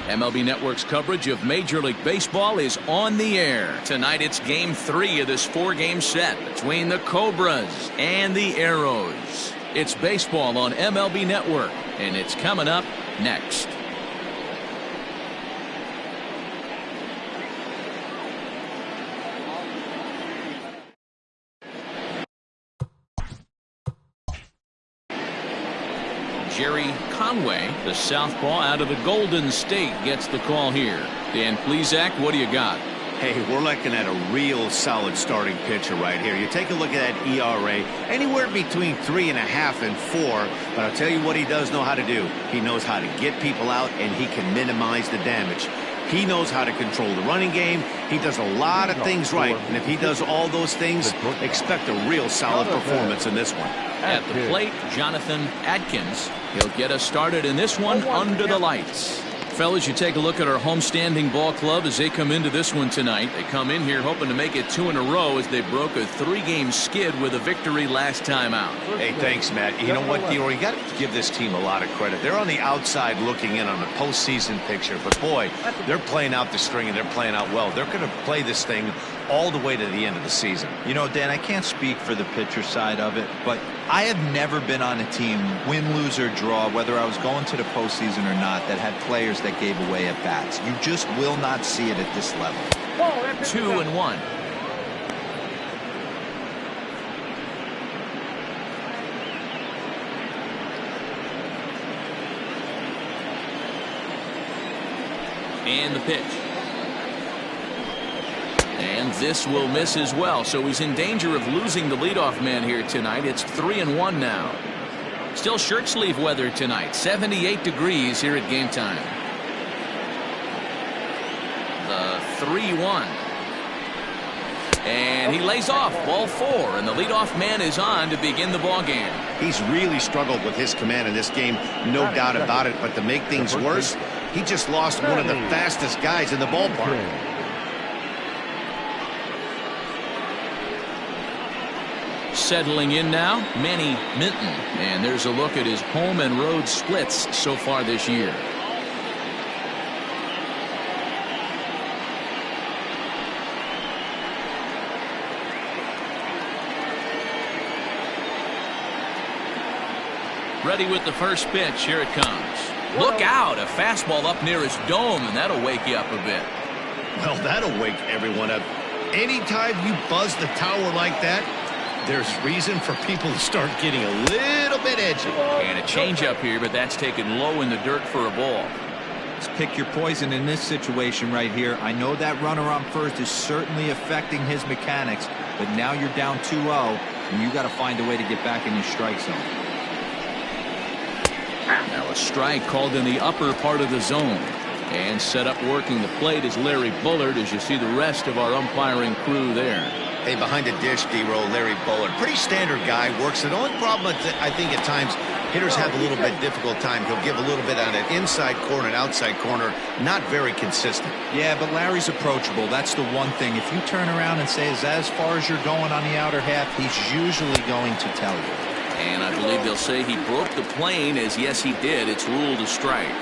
MLB Network's coverage of Major League Baseball is on the air. Tonight it's Game 3 of this 4-game set between the Cobras and the Arrows. It's baseball on MLB Network, and it's coming up next. Jerry Conway, the southpaw out of the Golden State, gets the call here. Dan Plesac, what do you got? Hey, we're looking at a real solid starting pitcher right here. You take a look at that ERA, anywhere between 3.5 and 4. But I'll tell you what he does know how to do. He knows how to get people out, and he can minimize the damage. He knows how to control the running game. He does a lot of things right. And if he does all those things, expect a real solid performance in this one. At the plate, Jonathan Adkins. He'll get us started in this one under the lights. Fellas, you take a look at our homestanding ball club as they come into this one tonight. They come in here hoping to make it 2 in a row as they broke a 3-game skid with a victory last time out. Hey, thanks, Matt. You know what, Dior? You got to give this team a lot of credit. They're on the outside looking in on the postseason picture. But, boy, they're playing out the string and they're playing out well. They're going to play this thing all the way to the end of the season. You know, Dan, I can't speak for the pitcher side of it, but I have never been on a team, win, lose, or draw, whether I was going to the postseason or not, that had players that gave away at bats. You just will not see it at this level. 2-1. And the pitch. And this will miss as well, so he's in danger of losing the leadoff man here tonight. It's 3-1 now. Still shirt sleeve weather tonight. 78 degrees here at game time. The 3-1. And he lays off ball 4, and the leadoff man is on to begin the ball game. He's really struggled with his command in this game, no doubt about it. But to make things worse, he just lost one of the fastest guys in the ballpark. Settling in now, Manny Minton, and there's a look at his home and road splits so far this year. Ready with the first pitch. Here it comes. Look out, a fastball up near his dome, and that'll wake you up a bit. Well, that'll wake everyone up. Anytime you buzz the tower like that, there's reason for people to start getting a little bit edgy. And a changeup here, but that's taken low in the dirt for a ball. Let's pick your poison in this situation right here. I know that runner on first is certainly affecting his mechanics, but now you're down 2-0, and you got to find a way to get back in your strike zone. Now a strike called in the upper part of the zone. And set up working the plate is Larry Bullard, as you see the rest of our umpiring crew there. Hey, behind the dish, D-Row, Larry Bullard. Pretty standard guy, works it. The only problem, I think, at times, hitters have a little bit difficult time. He'll give a little bit on an inside corner and outside corner. Not very consistent. Yeah, but Larry's approachable. That's the one thing. If you turn around and say, is that as far as you're going on the outer half, he's usually going to tell you. And I believe they'll say he broke the plane, as yes, he did. It's ruled a strike.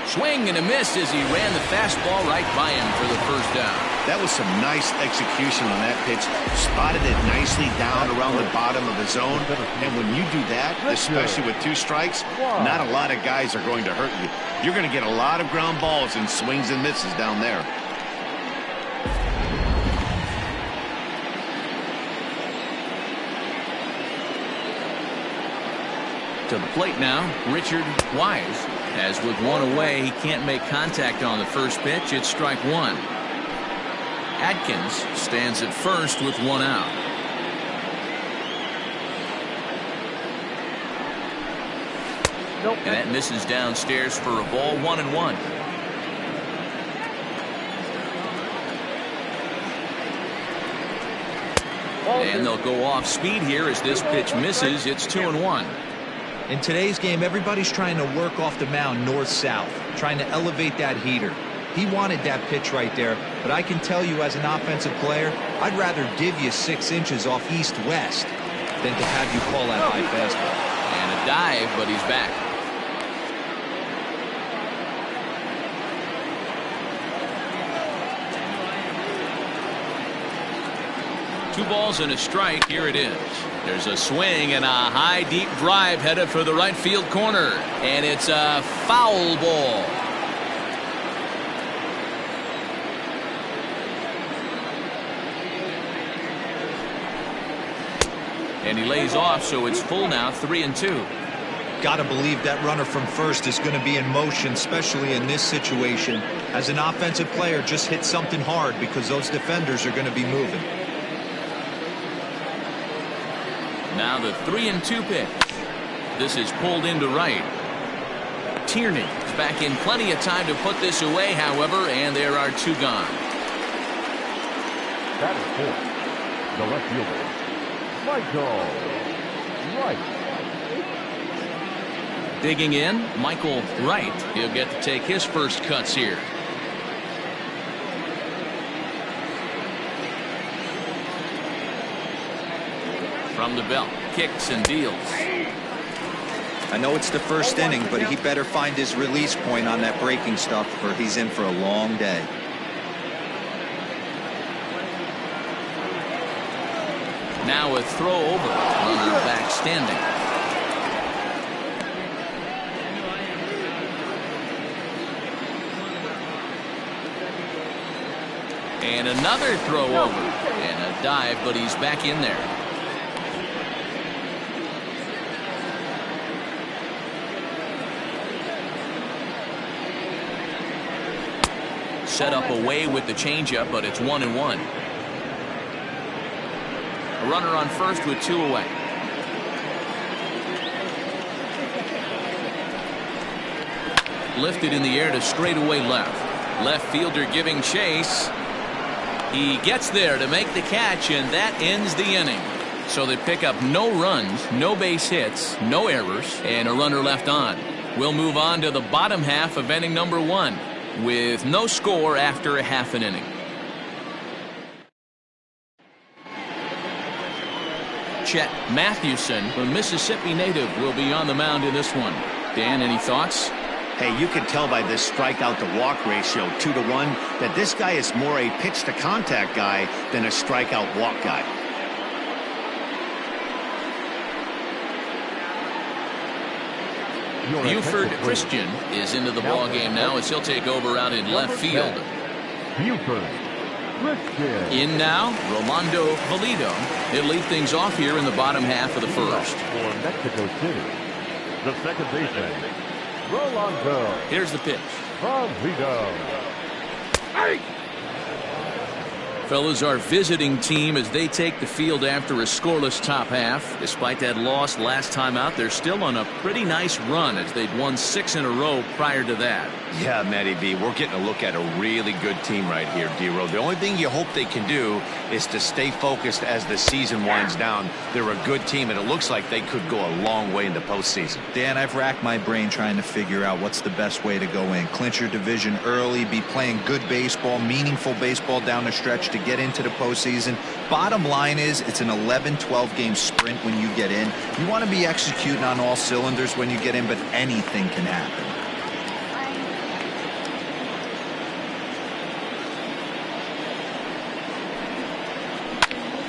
Swing and a miss as he ran the fastball right by him for the first down. That was some nice execution on that pitch. Spotted it nicely down around the bottom of the zone. And when you do that, especially with 2 strikes, not a lot of guys are going to hurt you. You're going to get a lot of ground balls and swings and misses down there. To the plate now, Richard Wise. As with 1 away, he can't make contact on the first pitch. It's strike 1. Adkins stands at first with 1 out. And that misses downstairs for a ball. 1-1. And they'll go off speed here as this pitch misses. It's 2-1. In today's game, everybody's trying to work off the mound north-south, trying to elevate that heater. He wanted that pitch right there, but I can tell you as an offensive player, I'd rather give you 6 inches off east-west than to have you call that high fastball. dive, but he's back. Two balls and a strike. Here it is. There's a swing and a high deep drive headed for the right field corner, and it's a foul ball. And he lays off, so it's full now, 3-2. Got to believe that runner from first is going to be in motion, especially in this situation. As an offensive player, just hit something hard because those defenders are going to be moving. Now the 3-2 pitch. This is pulled into right. Tierney is back in plenty of time to put this away, however, and there are two gone. That is fourth. The left fielder, Michael Wright. Digging in, Michael Wright. He'll get to take his first cuts here. From the belt, kicks and deals. I know it's the first inning, but he better find his release point on that breaking stuff, or he's in for a long day. Now a throw over. Runner back standing. And another throw over. And a dive, but he's back in there. Set up away with the changeup, but it's 1-1. A runner on first with two away. Lifted in the air to straightaway left. Left fielder giving chase. He gets there to make the catch, and that ends the inning. So they pick up no runs, no base hits, no errors, and a runner left on. We'll move on to the bottom half of inning number 1 with no score after a half an inning. Chet Mathewson, the Mississippi native, will be on the mound in this one. Dan, any thoughts? Hey, you can tell by this strikeout to walk ratio 2-to-1 that this guy is more a pitch to contact guy than a strikeout walk guy. Buford Christian is into the ball game now as he'll take over out in left field. Buford Christian. In now, Rolando Valido. He'll lead things off here in the bottom half of the first. For Mexico City, the second baseman, Rolando. Here's the pitch. Valido. Fellas, our visiting team as they take the field after a scoreless top half. Despite that loss last time out, they're still on a pretty nice run as they'd won 6 in a row prior to that. Yeah, Matty B, we're getting a look at a really good team right here, D-Row. The only thing you hope they can do is to stay focused as the season winds down. They're a good team, and it looks like they could go a long way in the postseason. Dan, I've racked my brain trying to figure out what's the best way to go in. Clinch your division early, be playing good baseball, meaningful baseball down the stretch to get into the postseason. Bottom line is it's an 11-12 game sprint when you get in. You want to be executing on all cylinders when you get in, but anything can happen.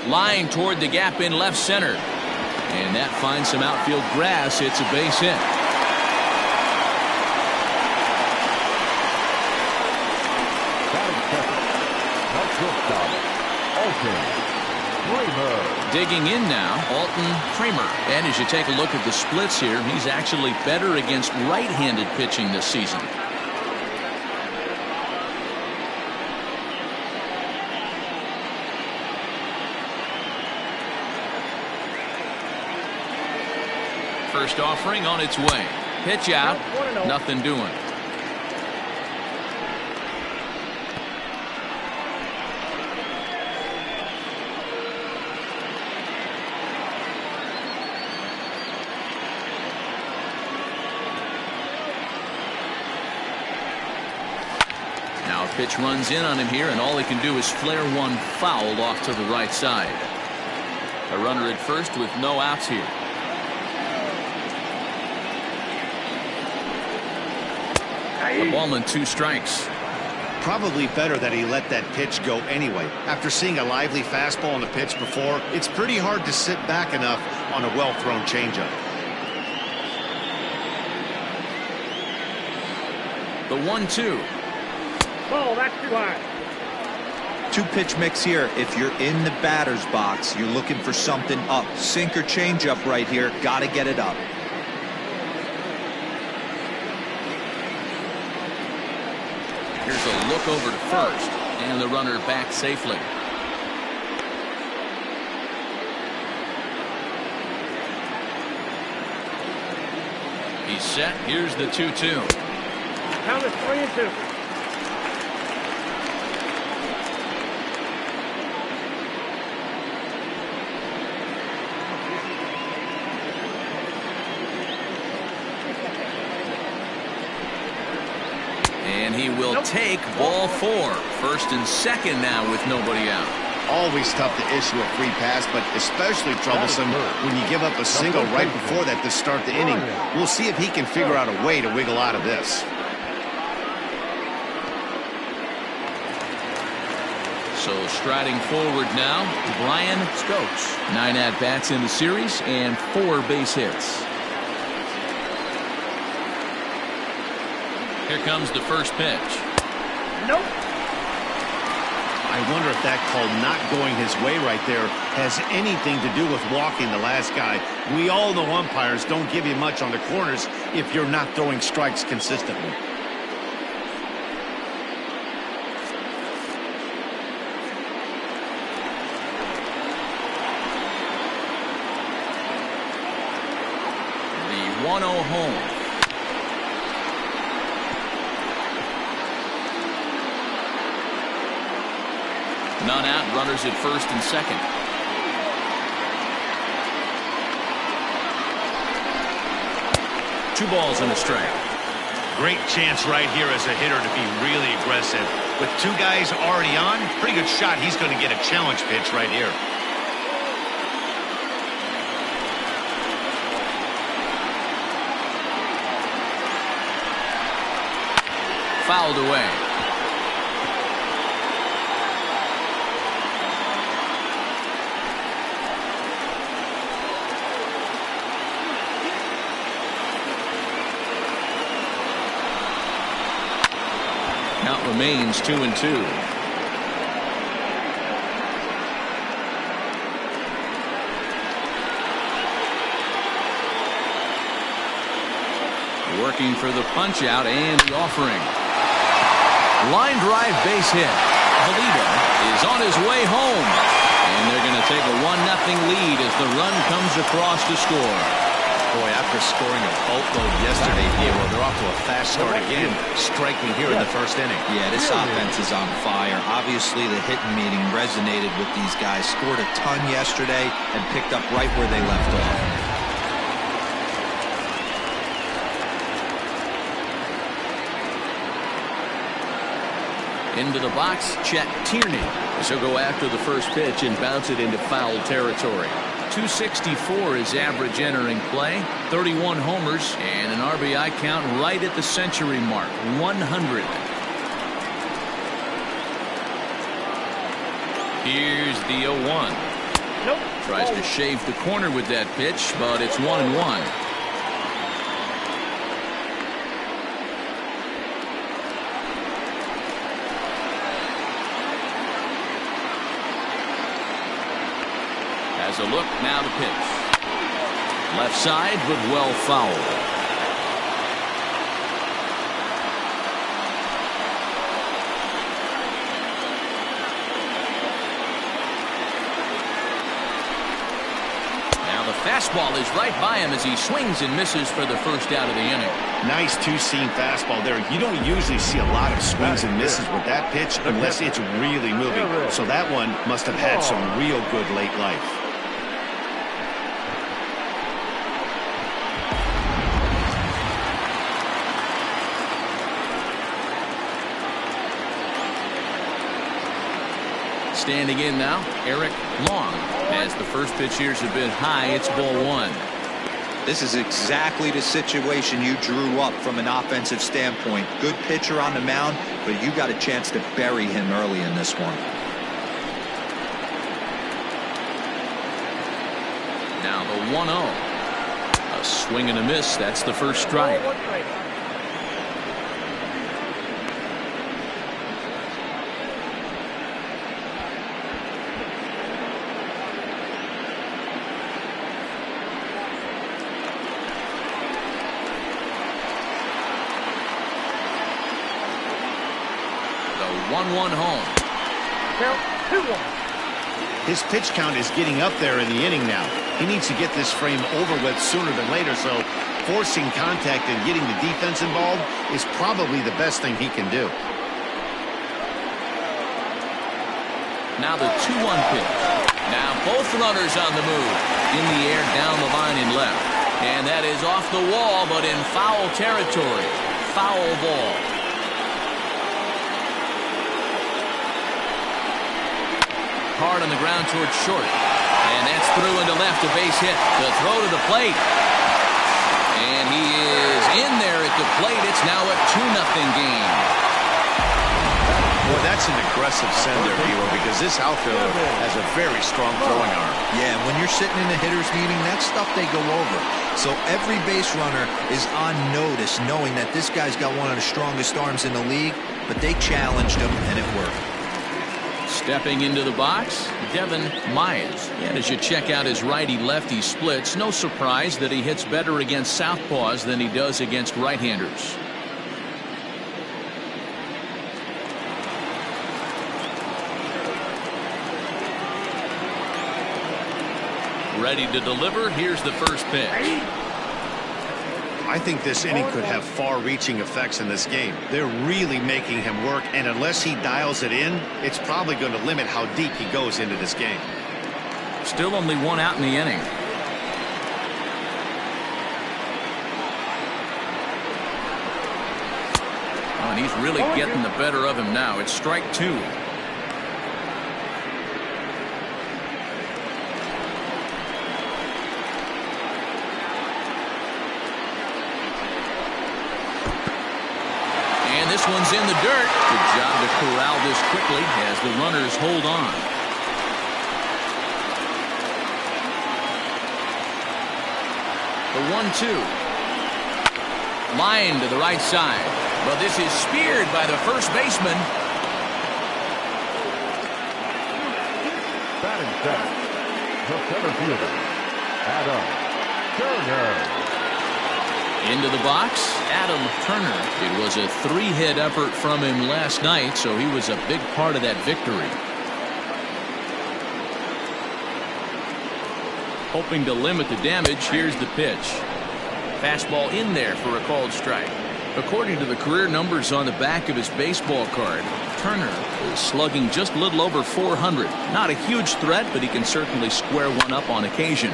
Line toward the gap in left center. And that finds some outfield grass. It's a base hit. Digging in now, Alton Kramer. And as you take a look at the splits here, he's actually better against right-handed pitching this season. First offering on its way. Pitch out. Nothing doing. Now a pitch runs in on him here, and all he can do is flare one foul off to the right side. A runner at first with no outs here. The ball and 2 strikes. Probably better that he let that pitch go anyway. After seeing a lively fastball on the pitch before, it's pretty hard to sit back enough on a well-thrown changeup. The 1-2. Oh, that's too high. 2-pitch mix here. If you're in the batter's box, you're looking for something up. Sinker changeup right here. Got to get it up. Here's a look over to first, and the runner back safely. He's set. Here's the 2-2. Count is 3-2. And he will take ball 4. First and second now with nobody out. Always tough to issue a free pass, but especially troublesome when you give up a single right before that to start the inning. We'll see if he can figure out a way to wiggle out of this. So striding forward now, Brian Scopes. 9 at-bats in the series and 4 base hits. Here comes the first pitch. Nope. I wonder if that call not going his way right there has anything to do with walking the last guy. We all know umpires don't give you much on the corners if you're not throwing strikes consistently. The 1-0 home. None out, runners at first and second. Two balls and a strike. Great chance right here as a hitter to be really aggressive. With 2 guys already on, pretty good shot. He's going to get a challenge pitch right here. Fouled away. Count remains 2-2. Working for the punch out and the offering. Line drive base hit. Valita is on his way home. And they're going to take a 1-0 lead as the run comes across to score. Boy, after scoring a boatload yesterday, Diego, they're off to a fast start again, striking here in the first inning. Yeah, this offense is on fire. Obviously, the hitting meeting resonated with these guys. Scored a ton yesterday and picked up right where they left off. Into the box, Chet Tierney. So go after the first pitch and bounce it into foul territory. 264 is average entering play, 31 homers, and an RBI count right at the century mark, 100. Here's the 0-1. Nope. Tries to shave the corner with that pitch, but it's 1-1. As a look, now the pitch. Left side, but well fouled. Now the fastball is right by him as he swings and misses for the first out of the inning. Nice 2-seam fastball there. You don't usually see a lot of swings and misses with that pitch unless it's really moving. So that one must have had some real good late life. Standing in now, Eric Long. As the first pitch here is a bit high, it's ball 1. This is exactly the situation you drew up from an offensive standpoint. Good pitcher on the mound, but you got a chance to bury him early in this one. Now the 1-0. A swing and a miss. That's the first strike. The 1-1 home. Count 2-1. His pitch count is getting up there in the inning now. He needs to get this frame over with sooner than later, so forcing contact and getting the defense involved is probably the best thing he can do. Now the 2-1 pitch. Now both runners on the move. In the air, down the line and left. And that is off the wall, but in foul territory. Foul ball. Hard on the ground towards short. And that's through into left, a base hit. The throw to the plate. And he is in there at the plate. It's now a 2-0 game. Well, that's an aggressive sender, Hero, because this outfielder has a very strong throwing arm. Yeah, when you're sitting in a hitter's meeting, that stuff they go over. So every base runner is on notice, knowing that this guy's got one of the strongest arms in the league, but they challenged him, and it worked. Stepping into the box, Devin Myers. And as you check out his righty-lefty splits, no surprise that he hits better against southpaws than he does against right-handers. Ready to deliver. Here's the first pitch. I think this inning could have far-reaching effects in this game. They're really making him work, and unless he dials it in, it's probably going to limit how deep he goes into this game. Still only one out in the inning. Oh, and he's really getting the better of him now. It's strike 2. This one's in the dirt. Good job to corral this quickly as the runners hold on. The 1-2. Line to the right side. But this is speared by the first baseman. Batting second, the center fielder, Adam Turner. Into the box, Adam Turner. It was a 3-hit effort from him last night, so he was a big part of that victory. Hoping to limit the damage, here's the pitch. Fastball in there for a called strike. According to the career numbers on the back of his baseball card, Turner is slugging just a little over 400. Not a huge threat, but he can certainly square one up on occasion.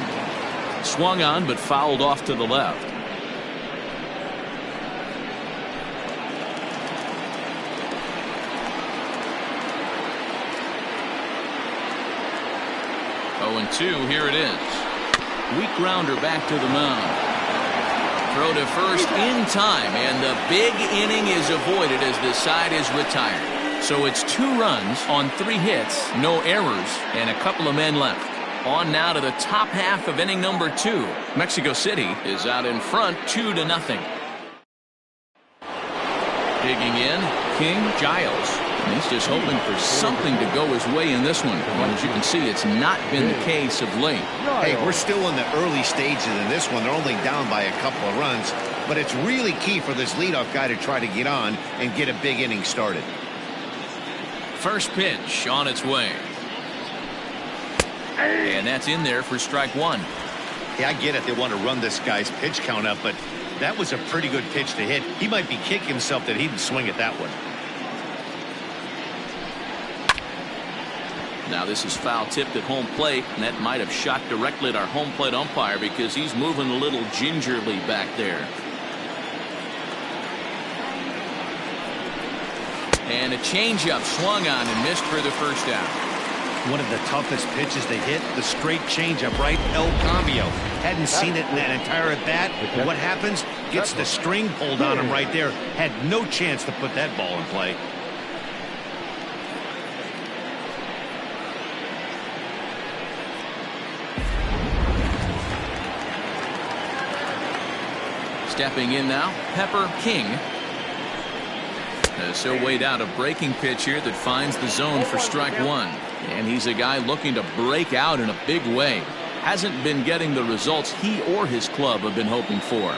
Swung on, but fouled off to the left. 0-2, here it is. Weak grounder back to the mound. Throw to first in time, and the big inning is avoided as the side is retired. So it's 2 runs on 3 hits, no errors, and a couple of men left. On now to the top half of inning number 2. Mexico City is out in front 2-0. Digging in, King Giles. And he's just hoping for something to go his way in this one. And as you can see, it's not been the case of late. Hey, we're still in the early stages in this one. They're only down by a couple of runs. But it's really key for this leadoff guy to try to get on and get a big inning started. First pitch on its way. And that's in there for strike 1. Yeah, I get it. They want to run this guy's pitch count up, but that was a pretty good pitch to hit. He might be kicking himself that he didn't swing at that one. Now this is foul tipped at home plate, and that might have shot directly at our home plate umpire because he's moving a little gingerly back there. And a changeup swung on and missed for the first out. One of the toughest pitches to hit, the straight changeup, right? El Cambio. Hadn't seen it in that entire at bat. What happens? Gets the string pulled on him right there. Had no chance to put that ball in play. Stepping in now, Pepper King. As he'll wait out a breaking pitch here that finds the zone for strike one. And he's a guy looking to break out in a big way. Hasn't been getting the results he or his club have been hoping for.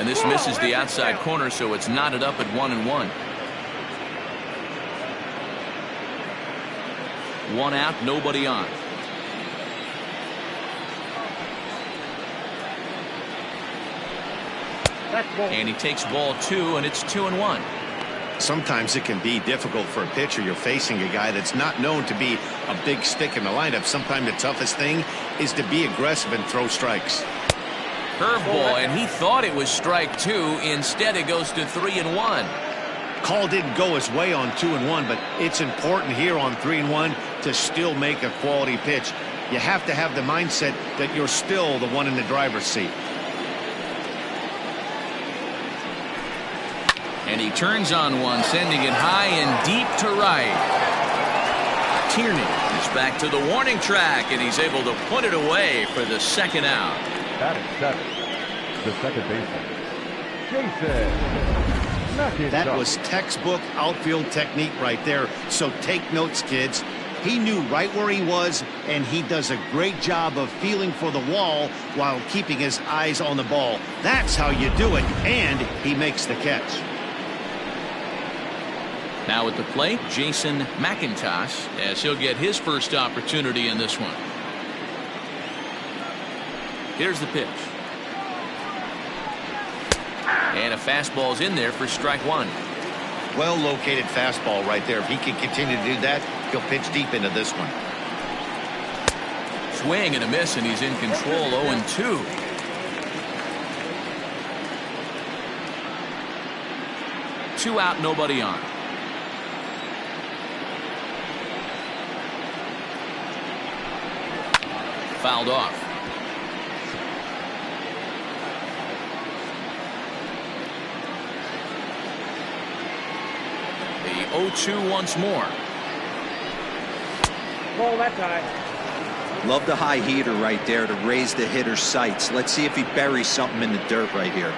And this misses the outside corner, so it's knotted up at 1-1. One out, nobody on. And he takes ball 2, and it's 2-1. Sometimes it can be difficult for a pitcher. You're facing a guy that's not known to be a big stick in the lineup. Sometimes the toughest thing is to be aggressive and throw strikes. Curveball, and he thought it was strike 2. Instead, it goes to 3-1. Call didn't go his way on 2-1, but it's important here on 3-1 to still make a quality pitch. You have to have the mindset that you're still the one in the driver's seat. And he turns on one, sending it high and deep to right. Tierney is back to the warning track, and he's able to put it away for the second out. Batting seventh, the second baseman, Jason. That was textbook outfield technique right there. So take notes, kids. He knew right where he was, and he does a great job of feeling for the wall while keeping his eyes on the ball. That's how you do it, and he makes the catch. Now at the plate, Jason McIntosh, as he'll get his first opportunity in this one. Here's the pitch. And a fastball's in there for strike one. Well located fastball right there. If he can continue to do that, he'll pitch deep into this one. Swing and a miss, and he's in control. 0-2. Two out, nobody on. Fouled off. The 0-2 once more. Ball that time. Love the high heater right there to raise the hitter's sights. Let's see if he buries something in the dirt right here.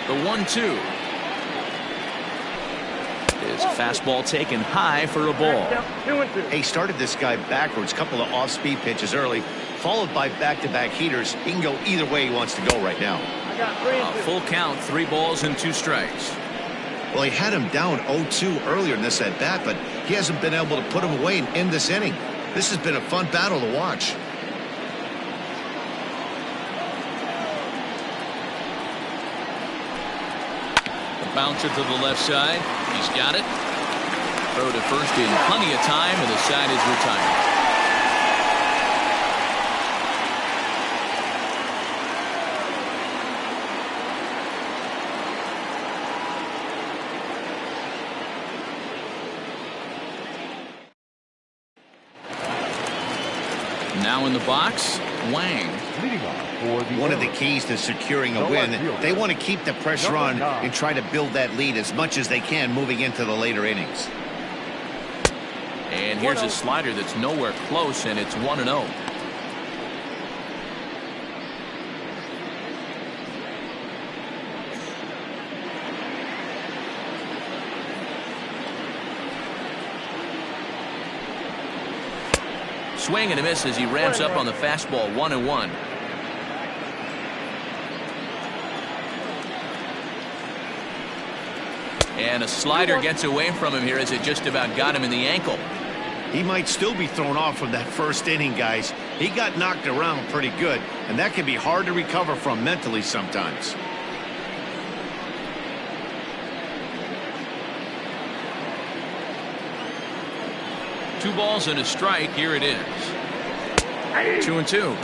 The 1-2. His fastball taken high for a ball. 2-2. He started this guy backwards, couple of off-speed pitches early, followed by back-to-back heaters. He can go either way he wants to go right now. I got 3-2. A full count, 3 balls and 2 strikes. Well, he had him down 0-2 earlier in this at-bat, but he hasn't been able to put him away and end this inning. This has been a fun battle to watch. Bouncer to the left side. He's got it. Throw to first in plenty of time, and the side is retired. Now in the box, Wang. One of the keys to securing a win, they want to keep the pressure on and try to build that lead as much as they can moving into the later innings. And here's a slider that's nowhere close, and it's 1-0. Swing and a miss as he ramps up on the fastball. 1-1. And a slider gets away from him here as it just about got him in the ankle. He might still be thrown off from that first inning, guys. He got knocked around pretty good, and that can be hard to recover from mentally sometimes. 2 balls and a strike. Here it is. 2-2.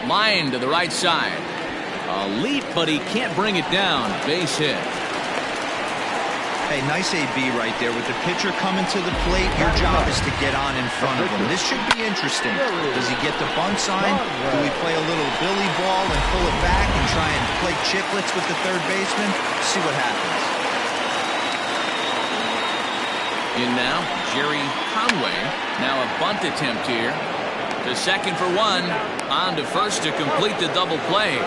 Line to the right side. A leap, but he can't bring it down. Base hit. Hey, nice AB right there. With the pitcher coming to the plate, your job is to get on in front of him. This should be interesting. Does he get the bunt sign? Do we play a little billy ball and pull it back and try and play chicklets with the third baseman? See what happens. In now, Jerry Conway. Now a bunt attempt here. To second for 1. On to first to complete the double play.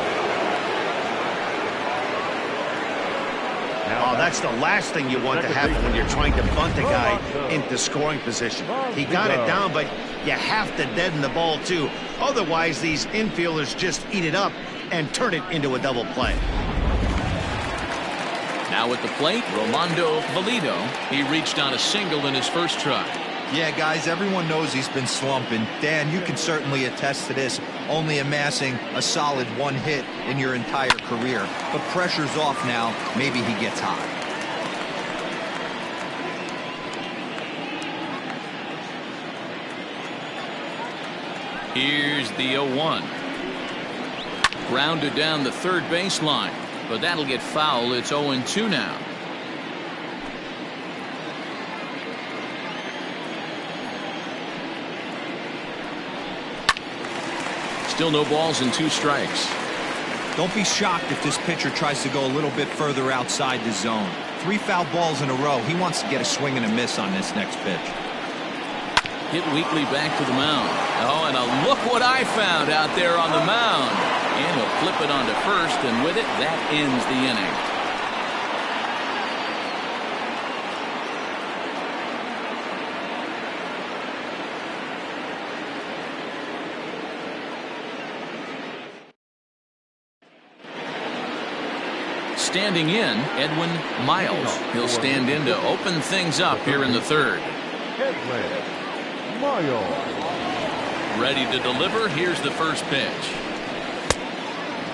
Oh, that's the last thing you want to happen when you're trying to bunt a guy into scoring position. He got it down, but you have to deaden the ball too. Otherwise, these infielders just eat it up and turn it into a double play. Now at the plate, Rolando Valido. He reached on a single in his first try. Yeah, guys, everyone knows he's been slumping. Dan, you can certainly attest to this, only amassing a solid 1 hit in your entire career. But pressure's off now. Maybe he gets hot. Here's the 0-1. Grounded down the third baseline, but that'll get foul. It's 0-2 now. Still no balls and 2 strikes. Don't be shocked if this pitcher tries to go a little bit further outside the zone. 3 foul balls in a row. He wants to get a swing and a miss on this next pitch. Hit weakly back to the mound. Oh, and look what I found out there on the mound. And he'll flip it onto first, and with it, that ends the inning. Standing in, Edwin Miles. He'll stand in to open things up here in the third. Ready to deliver. Here's the first pitch.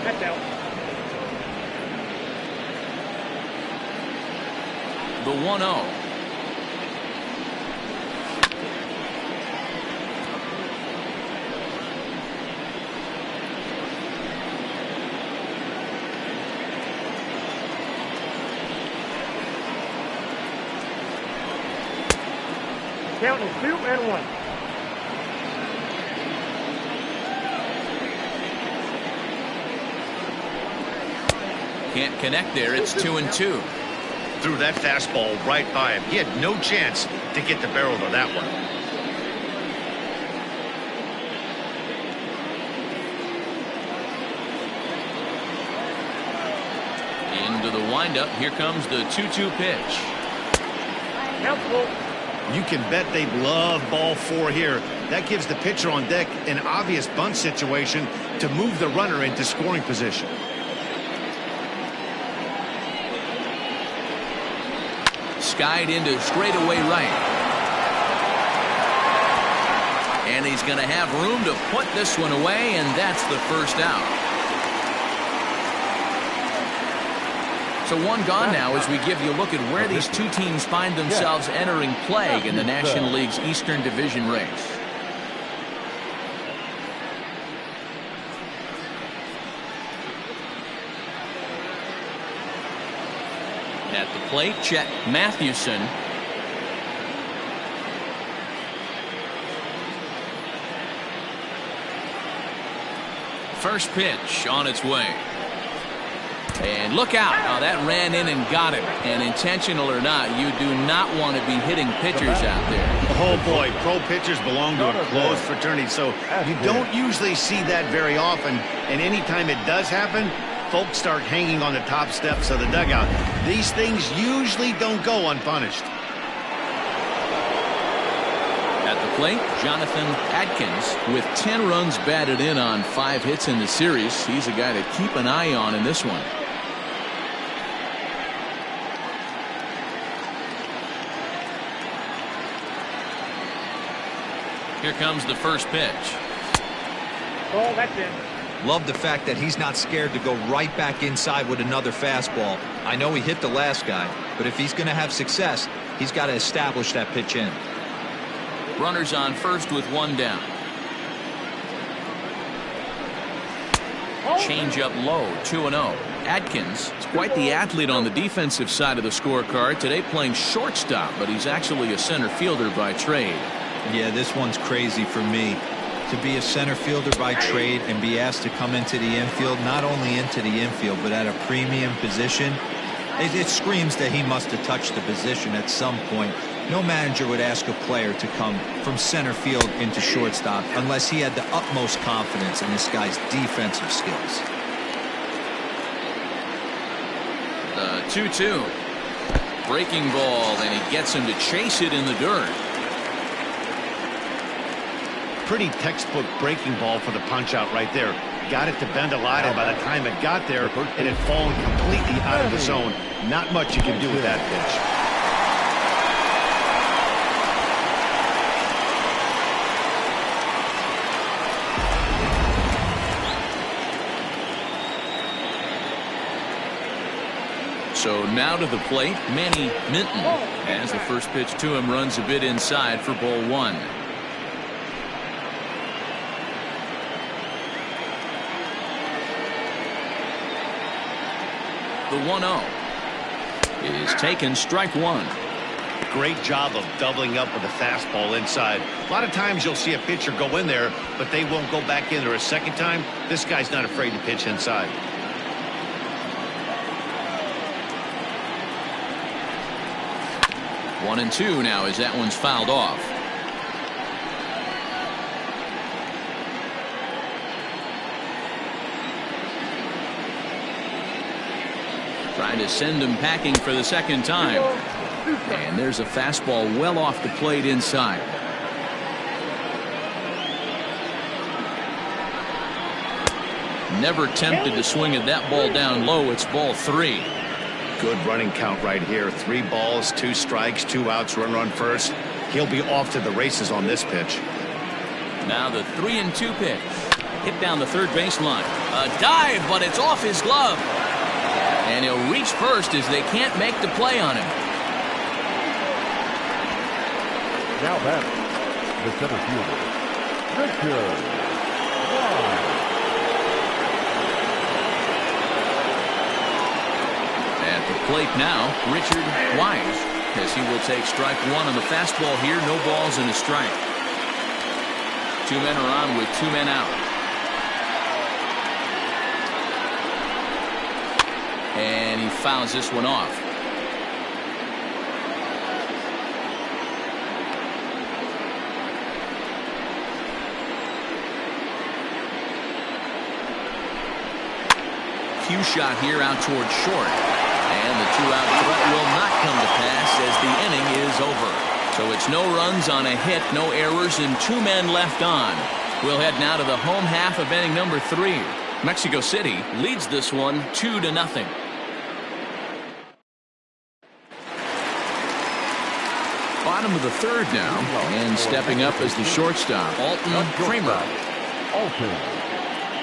That's out. The 1-0. Count is 2-1. Can't connect there. It's 2-2. Threw that fastball right by him. He had no chance to get the barrel of that one. Into the windup. Here comes the 2-2 pitch. Count full. You can bet they love ball 4 here. That gives the pitcher on deck an obvious bunt situation to move the runner into scoring position. Skied into straightaway right. And he's going to have room to put this one away, and that's the first out. So 1 gone now as we give you a look at where these 2 teams find themselves entering play in the National League's Eastern Division race. At the plate, Chet Mathewson. First pitch on its way. And look out. Now that ran in and got it. And intentional or not, you do not want to be hitting pitchers out there. Oh boy, pro pitchers belong to a closed fraternity, so you don't usually see that very often. And anytime it does happen, folks start hanging on the top steps of the dugout. These things usually don't go unpunished. At the plate, Jonathan Adkins with 10 runs batted in on 5 hits in the series. He's a guy to keep an eye on in this one. Here comes the first pitch. Ball, that's in. Love the fact that he's not scared to go right back inside with another fastball. I know he hit the last guy, but if he's going to have success, he's got to establish that pitch in. Runners on first with one down. Change up low, 2-0. Atkins is quite the athlete on the defensive side of the scorecard today, playing shortstop, but he's actually a center fielder by trade. Yeah, this one's crazy for me. To be a center fielder by trade and be asked to come into the infield, not only into the infield, but at a premium position, it screams that he must have touched the position at some point. No manager would ask a player to come from center field into shortstop unless he had the utmost confidence in this guy's defensive skills. The 2-2. Breaking ball, and he gets him to chase it in the dirt. Pretty textbook breaking ball for the punch out right there. Got it to bend a lot, and by the time it got there, it had fallen completely out of the zone. Not much you can do with that pitch. So now to the plate, Manny Minton, as the first pitch to him runs a bit inside for ball one. The 1-0 is taken, strike one. Great job of doubling up with a fastball inside. A lot of times you'll see a pitcher go in there, but they won't go back in there a second time. This guy's not afraid to pitch inside. One and two now as that one's fouled off. Trying to send him packing for the second time. And there's a fastball well off the plate inside. Never tempted to swing at that ball down low. It's ball three. Good running count right here. 3 balls, 2 strikes, 2 outs, run first. He'll be off to the races on this pitch. Now the 3-2 pitch. Hit down the third baseline. A dive, but it's off his glove. And he'll reach first as they can't make the play on him. Now batting, the center fielder, Richard Wise. At the plate now, Richard Wise, as he will take strike one on the fastball here. No balls and a strike. 2 men are on with 2 men out. And he fouls this one off. Cue shot here out towards short. And the 2-out threat will not come to pass as the inning is over. So it's no runs on a hit, no errors, and 2 men left on. We'll head now to the home half of inning number 3. Mexico City leads this one 2-0. Bottom of the third now, and stepping up as the shortstop, Alton Kramer. Alton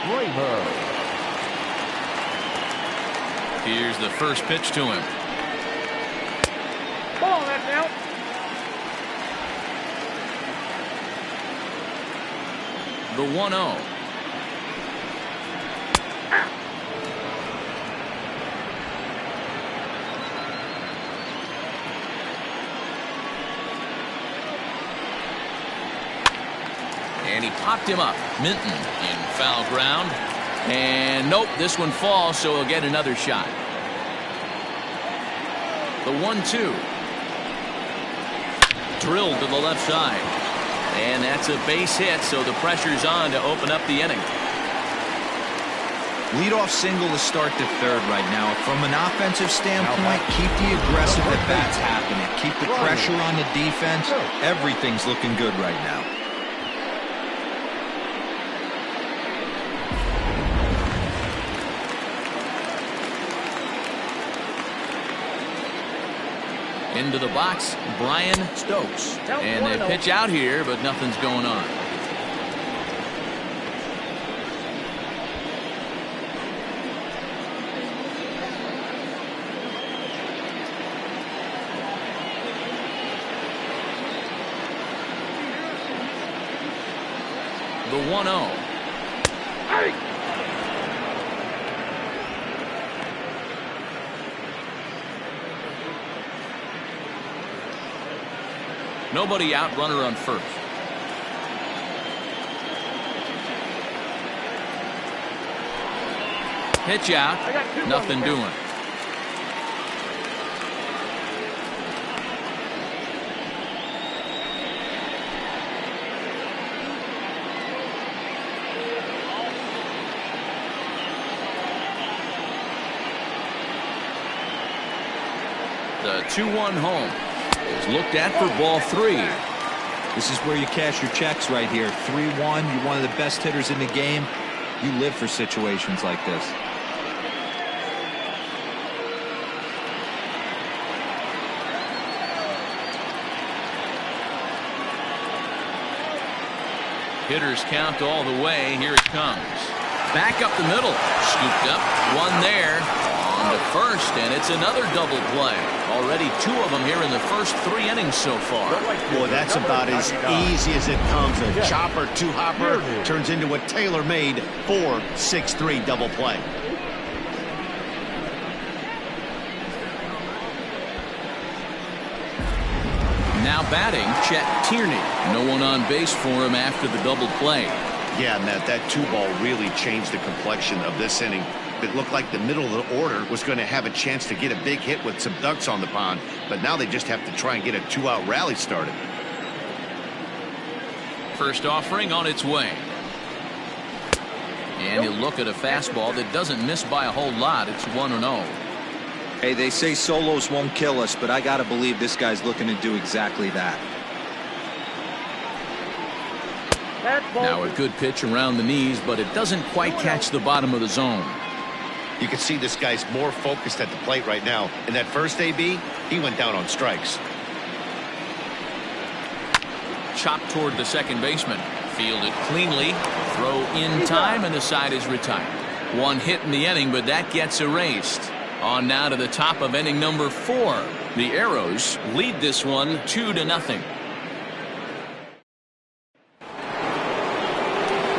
Kramer. Here's the first pitch to him. Ball, that's out. The 1-0. And he popped him up. Minton in foul ground. And nope, this one falls, so he'll get another shot. The 1-2. Drilled to the left side. And that's a base hit, so the pressure's on to open up the inning. Leadoff single to start the third right now. From an offensive standpoint, keep the aggressive at-bats happening. Keep the pressure on the defense. Everything's looking good right now. Into the box, Brian Stokes. And they pitch out here, but nothing's going on. 1-0. Nobody out, runner on first. Pitch out, nothing doing. The 2-1 home is looked at for ball 3. This is where you cash your checks right here. 3-1. You're one of the best hitters in the game. You live for situations like this. Hitters count all the way. Here it comes. Back up the middle. Scooped up. One there. On to first, and it's another double play. Already 2 of them here in the first 3 innings so far. Boy, that's about as easy as it comes. A chopper, 2-hopper turns into a tailor-made 4-6-3 double play. Now batting, Chet Tierney. No one on base for him after the double play. Yeah, Matt, that 2-ball really changed the complexion of this inning. It looked like the middle of the order was going to have a chance to get a big hit with some ducks on the pond, but now they just have to try and get a 2-out rally started. First offering on its way. And he'll look at a fastball that doesn't miss by a whole lot. It's 1-0. Hey, they say solos won't kill us, but I got to believe this guy's looking to do exactly that. Now a good pitch around the knees, but it doesn't quite catch the bottom of the zone. You can see this guy's more focused at the plate right now. In that first AB, he went down on strikes. Chopped toward the second baseman. Fielded cleanly. Throw in time, and the side is retired. 1 hit in the inning, but that gets erased. On now to the top of inning number 4. The Arrows lead this one 2-0.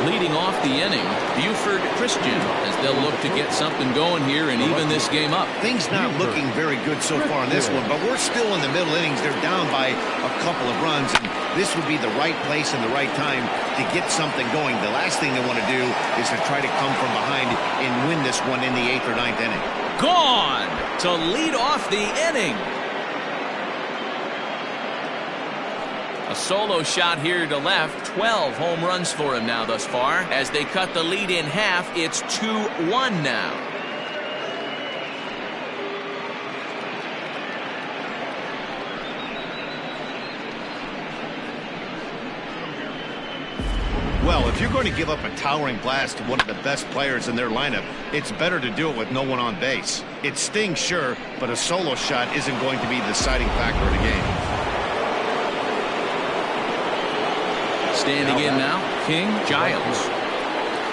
Leading off the inning, Buford Christian, as they'll look to get something going here and even this game up. Things not looking very good so far in this one, but we're still in the middle innings. They're down by a couple of runs, and this would be the right place and the right time to get something going. The last thing they want to do is to try to come from behind and win this one in the 8th or 9th inning. Gone to lead off the inning. A solo shot here to left. 12 home runs for him now thus far. As they cut the lead in half, it's 2-1 now. Well, if you're going to give up a towering blast to one of the best players in their lineup, it's better to do it with no one on base. It stings, sure, but a solo shot isn't going to be the deciding factor of the game. Standing in now, King Giles.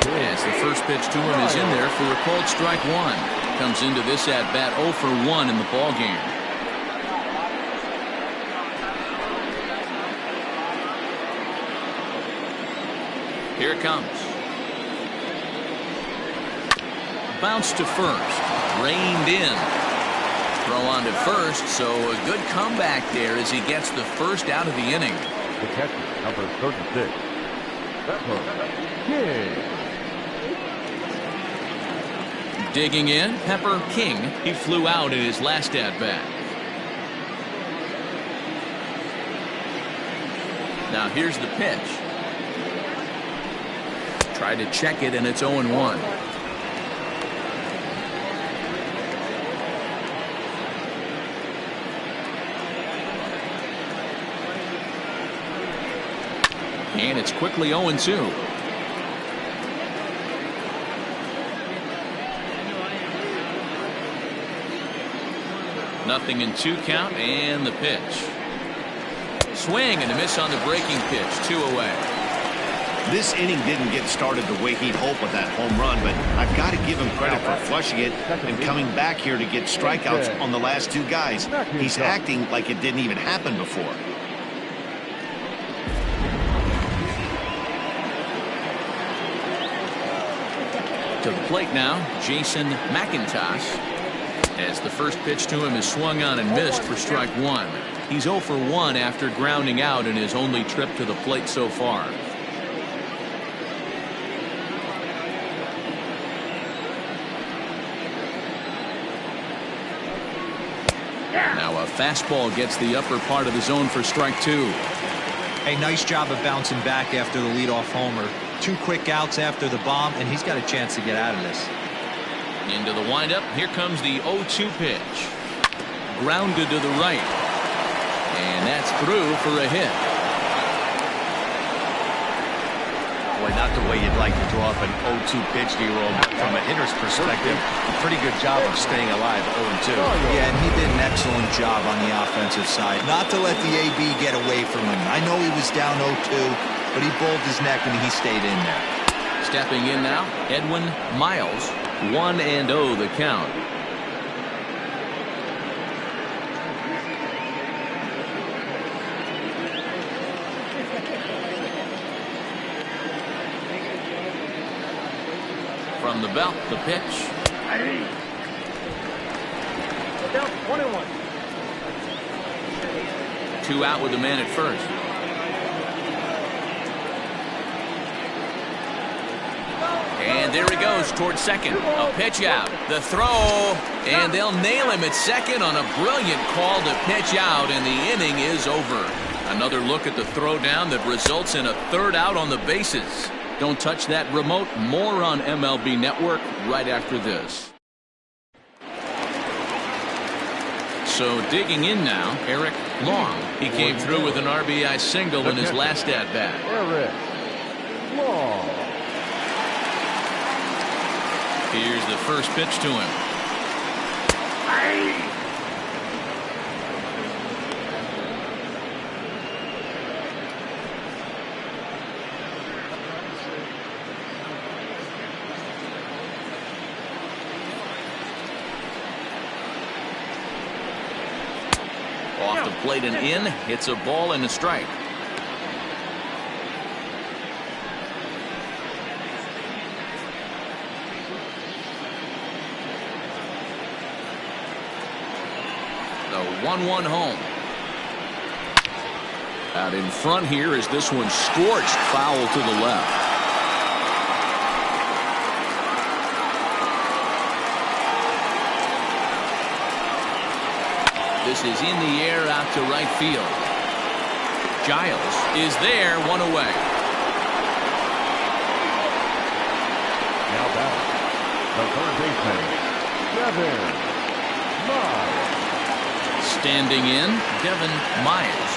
As the first pitch to him is in there for a called strike 1. Comes into this at bat 0 for 1 in the ball game. Here it comes. Bounce to first. Reined in. Throw on to first, so a good comeback there as he gets the first out of the inning. The catcher, number 36. Pepper King. Digging in, Pepper King. He flew out in his last at-bat. Now here's the pitch. Tried to check it, and it's 0-1. And it's quickly 0-2. Nothing in 2 count, and the pitch. Swing and a miss on the breaking pitch. 2 away. This inning didn't get started the way he'd hoped with that home run, but I've got to give him credit for flushing it and coming back here to get strikeouts on the last 2 guys. He's acting like it didn't even happen before. To the plate now, Jason McIntosh. As the first pitch to him is swung on and missed for strike one. He's 0 for 1 after grounding out in his only trip to the plate so far. Now a fastball gets the upper part of the zone for strike two. A nice job of bouncing back after the leadoff homer. 2 quick outs after the bomb, and he's got a chance to get out of this. Into the windup. Here comes the 0-2 pitch. Grounded to the right. And that's through for a hit. Boy, not the way you'd like to draw up an 0-2 pitch, D-Roll. From a hitter's perspective, a pretty good job of staying alive, 0-2. Yeah, and he did an excellent job on the offensive side. Not to let the AB get away from him. I know he was down 0-2, but he bowled his neck and he stayed in there. Stepping in now, Edwin Miles. 1-0 the count. From the belt, the pitch. Down 21. 2 out with the man at first. And there he goes towards second. A pitch out. The throw. And they'll nail him at second on a brilliant call to pitch out. And the inning is over. Another look at the throw down that results in a 3rd out on the bases. Don't touch that remote. More on MLB Network right after this. So digging in now, Eric Long. He came through with an RBI single in his last at-bat. Eric Long. Here's the first pitch to him. Off the plate and in. It's a ball and a strike. The 1-1 home. Out in front here is this one scorched foul to the left. This is in the air out to right field. Giles is there, 1 away. Now back, the third baseman, Devin Miles. Standing in, Devin Miles.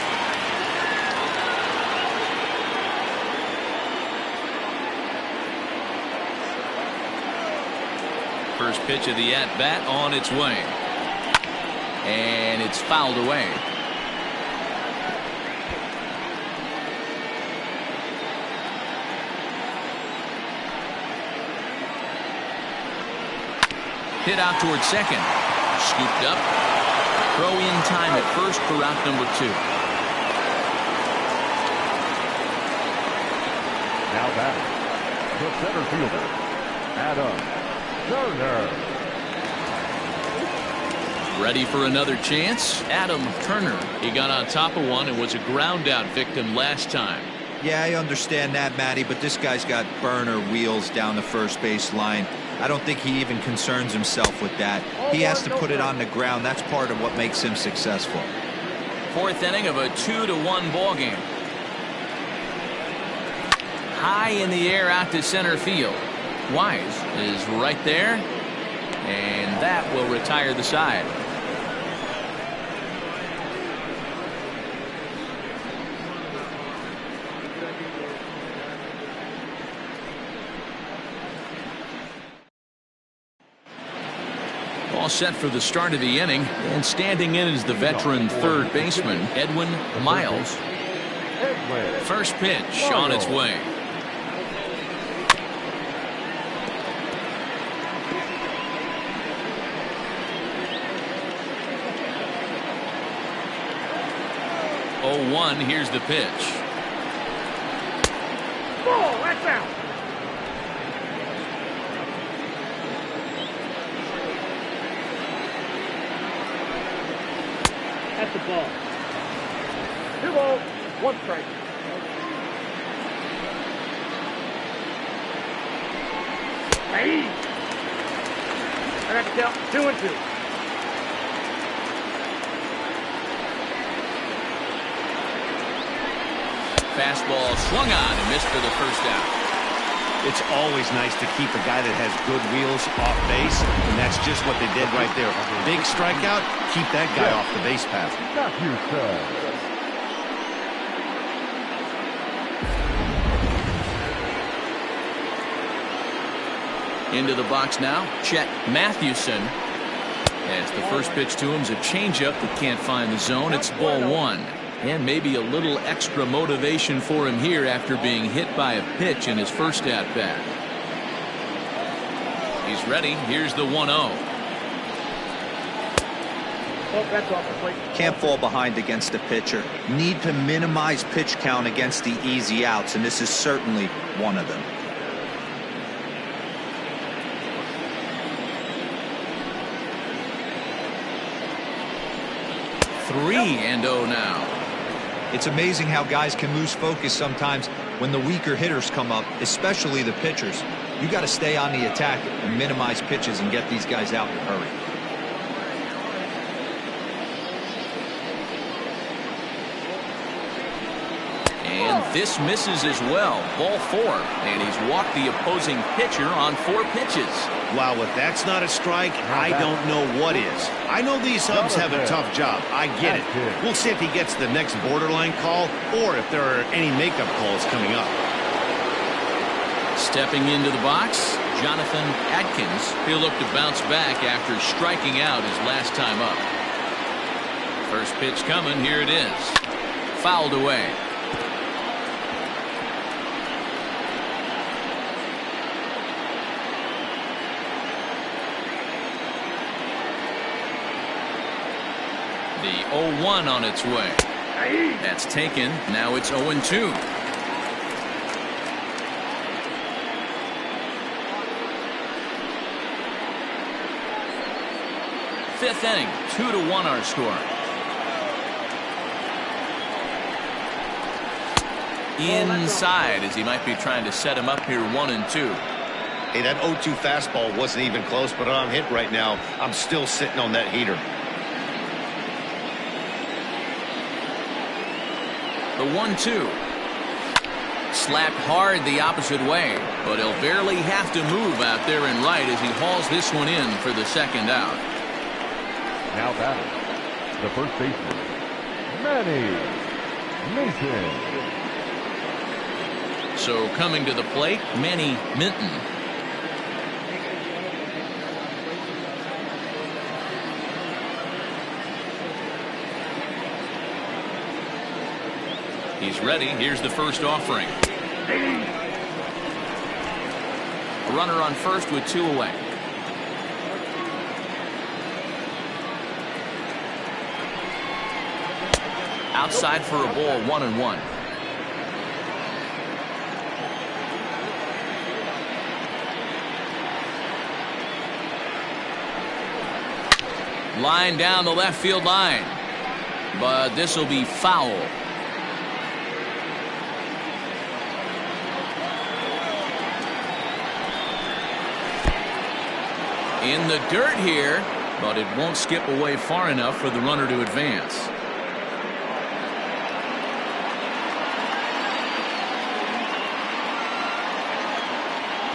First pitch of the at-bat on its way. And it's fouled away. Hit out towards second. Scooped up. Throw in time at first for out number 2. Now batting, the center fielder, Adam Turner. Ready for another chance? Adam Turner. He got on top of one and was a ground out victim last time. Yeah, I understand that, Matty, but this guy's got burner wheels down the first base line. I don't think he even concerns himself with that. He has to put it on the ground. That's part of what makes him successful. 4th inning of a 2-1 ball game. High in the air out to center field. Wise is right there, and that will retire the side. All set for the start of the inning, and standing in is the veteran third baseman, Edwin Miles. First pitch on its way. Oh, 1, here's the pitch. Ball, that's out. at the ball. 2 balls, 1 strike. Hey! I got to count 2-2. Fastball swung on and missed for the first out. It's always nice to keep a guy that has good wheels off base, and that's just what they did right there. Big strikeout, keep that guy off the base path. Into the box now, Chet Mathewson. As the first pitch to him is a changeup that can't find the zone. It's ball 1. And maybe a little extra motivation for him here after being hit by a pitch in his first at-bat. He's ready. Here's the 1-0. Oh, that's off the plate. Can't fall behind against a pitcher. Need to minimize pitch count against the easy outs, and this is certainly one of them. Three and 0 now. It's amazing how guys can lose focus sometimes when the weaker hitters come up, especially the pitchers. You got to stay on the attack and minimize pitches and get these guys out in a hurry. And this misses as well. Ball 4. And he's walked the opposing pitcher on 4 pitches. Wow, if that's not a strike, I don't know what is. I know these subs have a tough job. I get it. We'll see if he gets the next borderline call or if there are any makeup calls coming up. Stepping into the box, Jonathan Adkins. He'll look to bounce back after striking out his last time up. First pitch coming. Here it is. Fouled away. The 0-1 on its way. That's taken. Now it's 0-2. Fifth inning, 2-1 our score. Inside as he might be trying to set him up here 1-2. Hey, that 0-2 fastball wasn't even close, but I'm hit right now. I'm still sitting on that heater. The 1-2. Slapped hard the opposite way, but he'll barely have to move out there and right as he hauls this one in for the second out. Now batting, the first baseman, Manny Mason. So coming to the plate, Manny Minton. He's ready. Here's the first offering. A runner on first with 2 away. Outside for a ball, 1-1. Line down the left field line, but this will be foul. In the dirt here, but it won't skip away far enough for the runner to advance.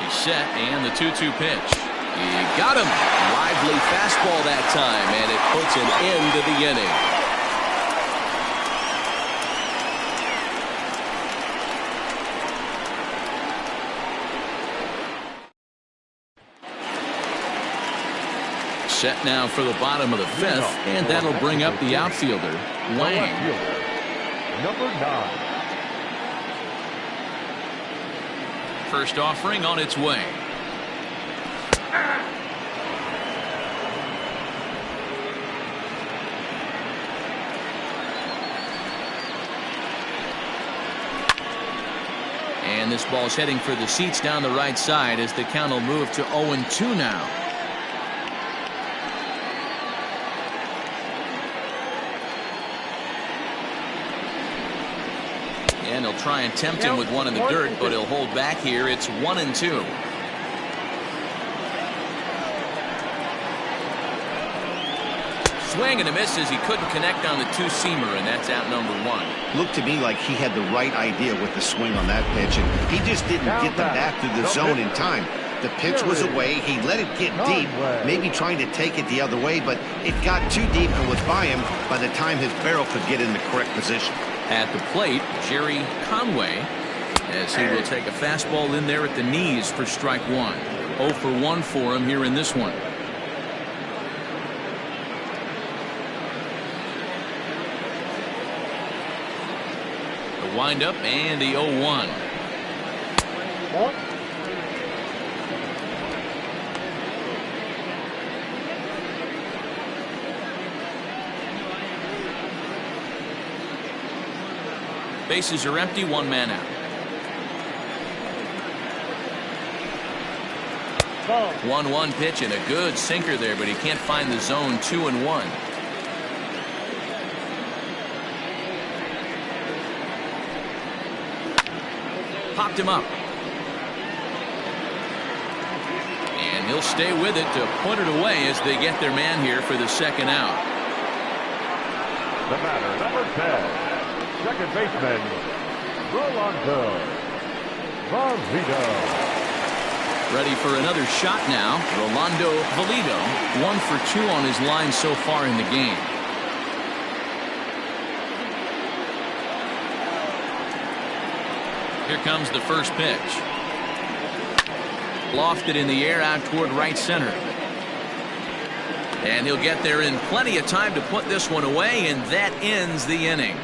He's set, and the 2-2 pitch. He got him. Lively fastball that time, and it puts an end to the inning. Set now for the bottom of the 5th, and that'll bring up the outfielder, Wang. Number 9. First offering on its way. And this ball's heading for the seats down the right side as the count will move to 0-2 now. And he'll try and tempt him with one in the dirt, but he'll hold back here. It's 1-2. Swing and a miss as he couldn't connect on the two-seamer, and that's out number one. Looked to me like he had the right idea with the swing on that pitch, and he just didn't get the bat through the zone in time. The pitch was away. He let it get deep, maybe trying to take it the other way, but it got too deep and was by him by the time his barrel could get in the correct position. At the plate, Jerry Conway, as he will take a fastball in there at the knees for strike one. 0 for 1 for him here in this one. The windup and the 0-1. Bases are empty, one man out. 1-1 pitch and a good sinker there, but he can't find the zone. 2-1. Popped him up. And he'll stay with it to put it away as they get their man here for the second out. The batter, number 10. Second baseman, Rolando Valito. Ready for another shot now. Rolando Valito, 1 for 2 on his line so far in the game. Here comes the first pitch. Lofted in the air out toward right center. And he'll get there in plenty of time to put this one away, and that ends the inning.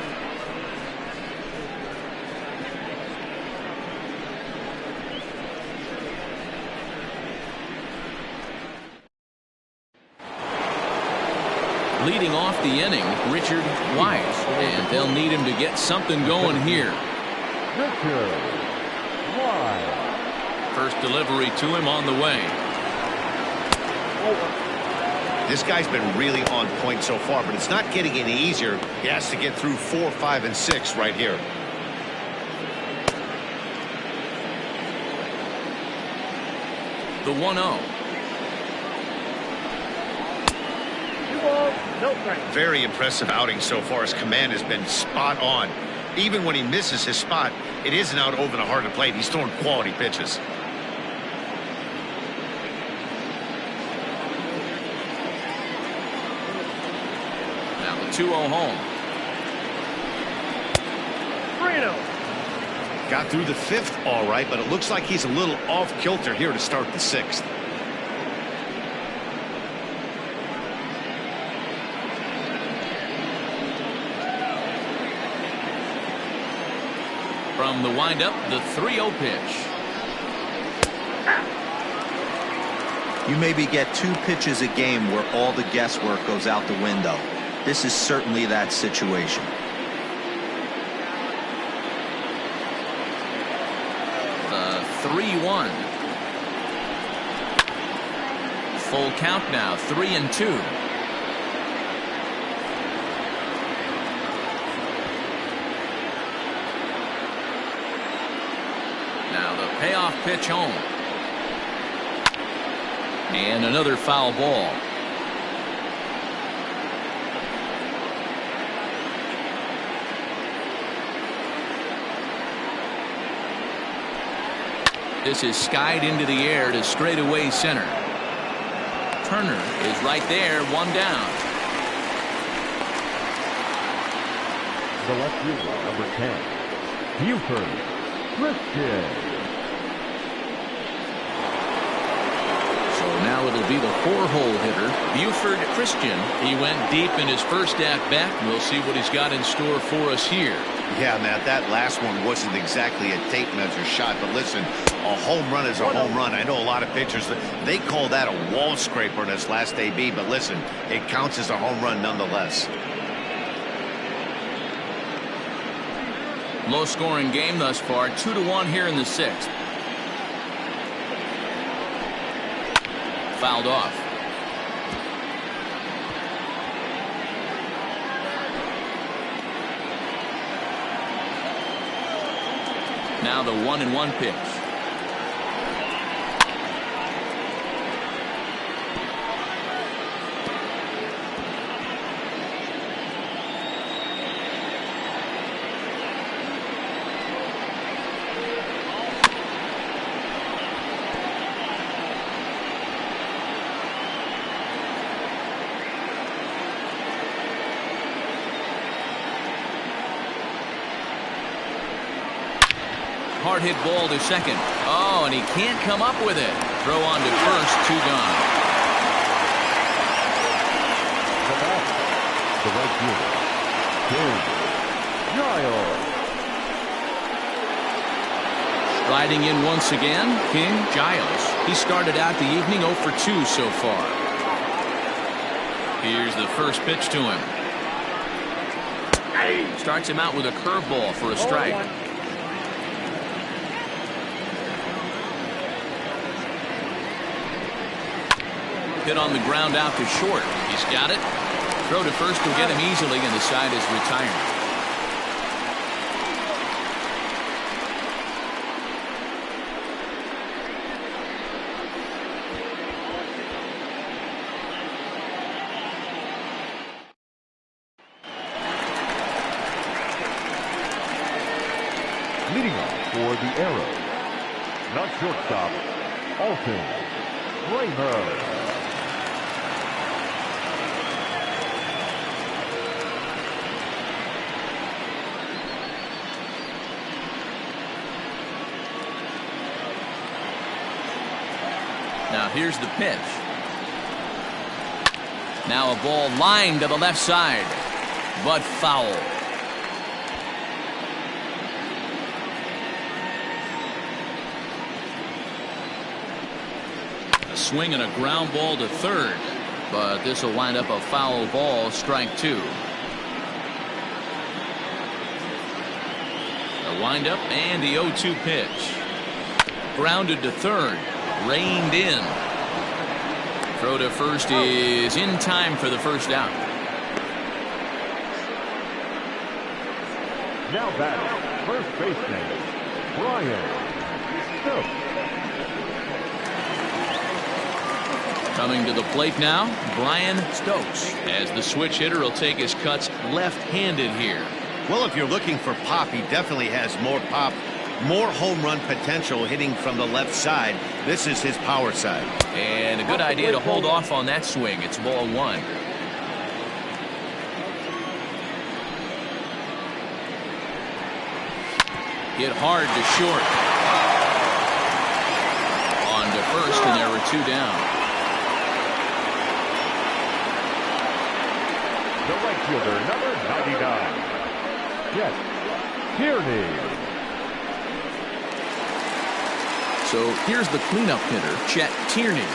Leading off the inning, Richard White, and they'll need him to get something going here. Richard White. First delivery to him on the way. This guy's been really on point so far, but it's not getting any easier. He has to get through 4, 5, and 6 right here. The 1-0. Very impressive outing so far. His command has been spot on. Even when he misses his spot, it isn't out over the heart of the plate. He's throwing quality pitches. Now the 2-0 home. 3-0. Got through the 5th all right, but it looks like he's a little off kilter here to start the 6th. From the windup, the 3-0 pitch. You maybe get 2 pitches a game where all the guesswork goes out the window. This is certainly that situation. The 3-1. Full count now, 3-2. Payoff pitch home. And another foul ball. This is skied into the air to straightaway center. Turner is right there, one down. The left fielder, number 10, Buford Christian. Now it'll be the 4-hole hitter, Buford Christian. He went deep in his first at-bat. We'll see what he's got in store for us here. Yeah, Matt, that last one wasn't exactly a tape measure shot, but listen, a home run is a home run. I know a lot of pitchers, they call that a wall scraper in its last AB, but listen, it counts as a home run nonetheless. Low-scoring game thus far, 2-1 here in the 6th. Fouled off. Now the 1-1 pitch. Hard hit ball to second. Oh, and he can't come up with it. Throw on to first, 2 gone. The right fielder, King Giles. Striding in once again, King Giles. He started out the evening 0 for 2 so far. Here's the first pitch to him. Starts him out with a curveball for a strike. Hit on the ground out to short. He's got it. Throw to first will get him easily, and the side is retired. Leading off for the Arrows, not shortstop, Alton Raymond. Now here's the pitch. Now a ball lined to the left side, but foul. A swing and a ground ball to third, but this will wind up a foul ball, strike 2. The windup and the 0-2 pitch. Grounded to third. Reined in. Throw to first is in time for the first out. Now batting, first baseman, Brian Stokes. Coming to the plate now, Brian Stokes. As the switch hitter will take his cuts left-handed here. Well, if you're looking for pop, he definitely has more pop, more home run potential hitting from the left side. This is his power side. And a good idea to hold off on that swing. It's ball 1. Hit hard to short. On to first, and there were 2 down. The right fielder, number 99, Chet Tierney. So here's the cleanup hitter, Chet Tierney.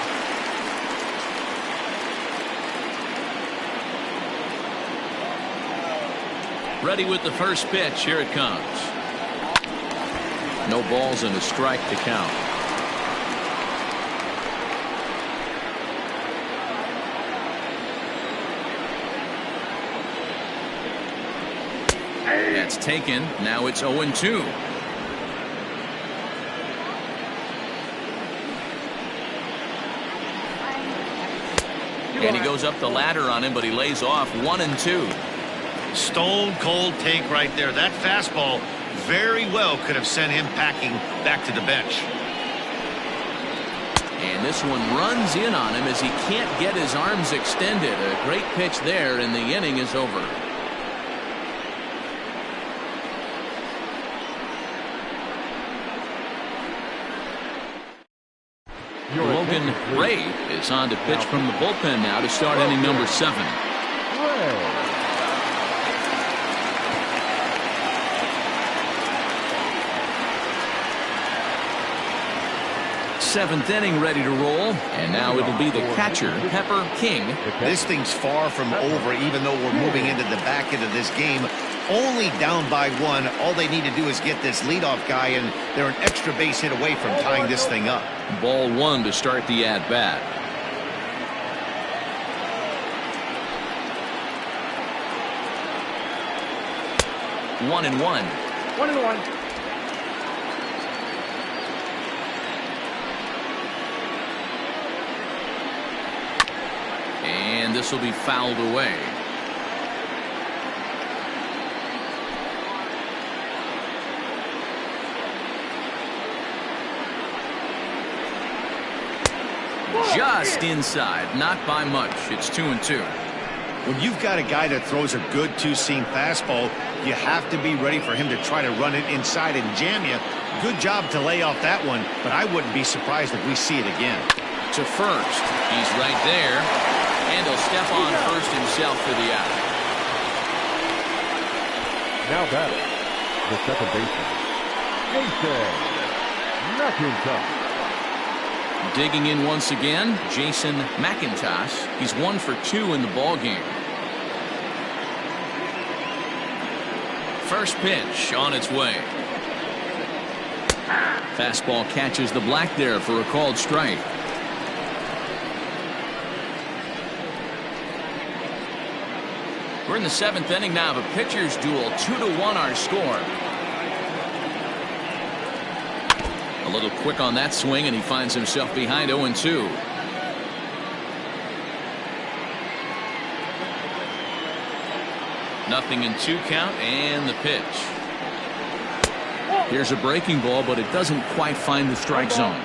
Ready with the first pitch. Here it comes. No balls and a strike to count. That's taken. Now it's 0-2. And he goes up the ladder on him, but he lays off 1-2. Stone cold take right there. That fastball very well could have sent him packing back to the bench. And this one runs in on him as he can't get his arms extended. A great pitch there, and the inning is over. Logan Ray is on to pitch from the bullpen now to start inning number 7. Seventh inning ready to roll, and now it'll be the catcher, Pepper King. This thing's far from over, even though we're moving into the back end of this game. Only down by 1. All they need to do is get this leadoff guy, and they're an extra base hit away from tying this thing up. Ball 1 to start the at-bat. One and one. and this will be fouled away. Just inside, not by much. It's 2-2. When you've got a guy that throws a good two-seam fastball, you have to be ready for him to try to run it inside and jam you. Good job to lay off that one, but I wouldn't be surprised if we see it again. To first. He's right there, and he'll step on first himself for the out. Now batting, the second baseman, Jason McIntosh. Digging in once again, Jason McIntosh. He's 1 for 2 in the ball game. First pitch on its way. Fastball catches the black there for a called strike. We're in the 7th inning now of a pitcher's duel. 2-1 our score. A little quick on that swing, and he finds himself behind 0-2. Nothing in 2 count, and the pitch. Here's a breaking ball, but it doesn't quite find the strike zone.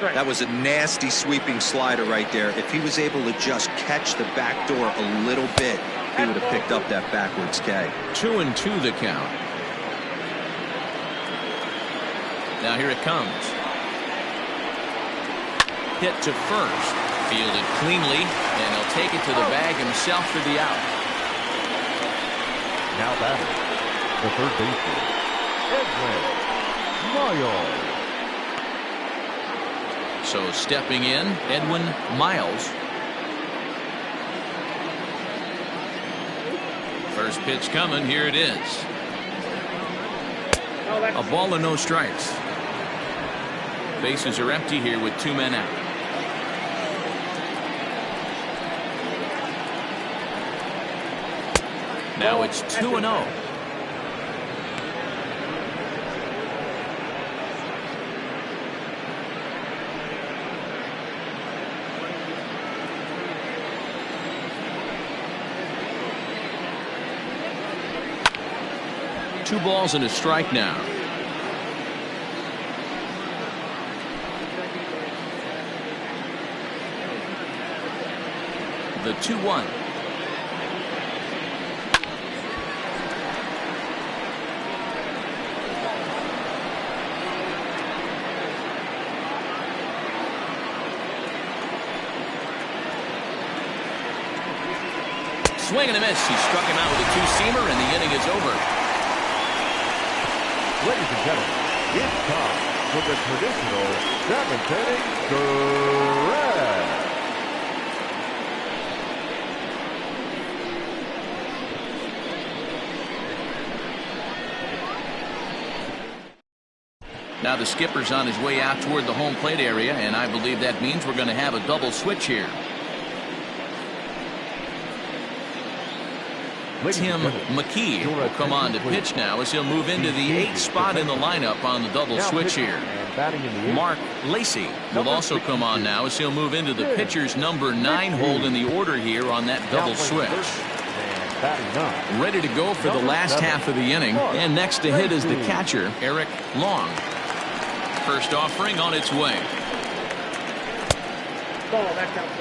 That was a nasty sweeping slider right there. If he was able to just catch the back door a little bit, he would have picked up that backwards K. 2-2 the count. Now here it comes. Hit to first. Fielded cleanly, and he'll take it to the bag himself for the out. Now batting, the third baseman, Edwin Miles. So stepping in, Edwin Miles. First pitch coming. Here it is. A ball and no strikes. Bases are empty here with 2 men out. Now it's 2-0. Two balls and a strike now. The 2-1. Swing and a miss. He struck him out with a two-seamer, and the inning is over. Ladies and gentlemen, it's time for the traditional 7th inning stretch. Now the skipper's on his way out toward the home plate area, and I believe that means we're going to have a double switch here. Tim McKee will come on to pitch now as he'll move into the 8th spot in the lineup on the double switch here. Mark Lacey will also come on now as he'll move into the pitcher's number 9 hold in the order here on that double switch. Ready to go for the last half of the inning, and next to hit is the catcher, Eric Long. First offering on its way.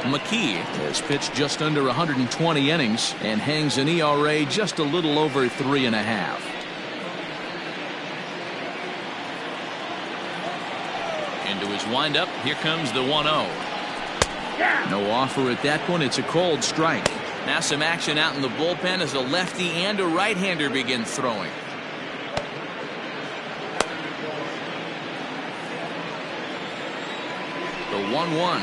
McKee has pitched just under 120 innings and hangs an ERA just a little over 3.5. Into his windup, here comes the 1-0. No offer at that point. It's a cold strike. Now some action out in the bullpen as a lefty and a right-hander begin throwing. The 1-1.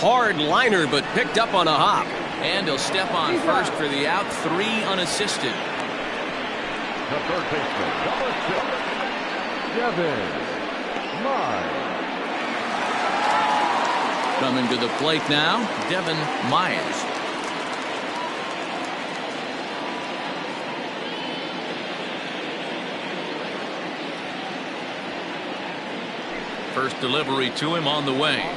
Hard liner, but picked up on a hop. And he'll step on first for the out. 3 unassisted. The third baseman, number 6, Devin Mize. Coming to the plate now, Devin Mize. First delivery to him on the way.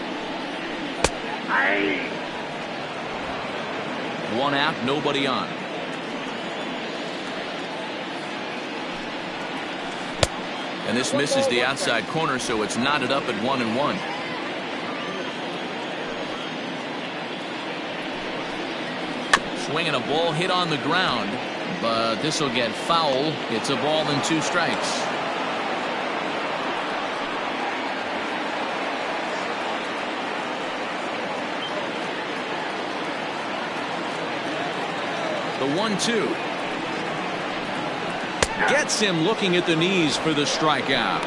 One out, nobody on. And this misses the outside corner, so it's knotted up at 1-1. Swinging a ball hit on the ground, but this will get foul. It's a ball and 2 strikes. The 1-2. Gets him looking at the knees for the strikeout.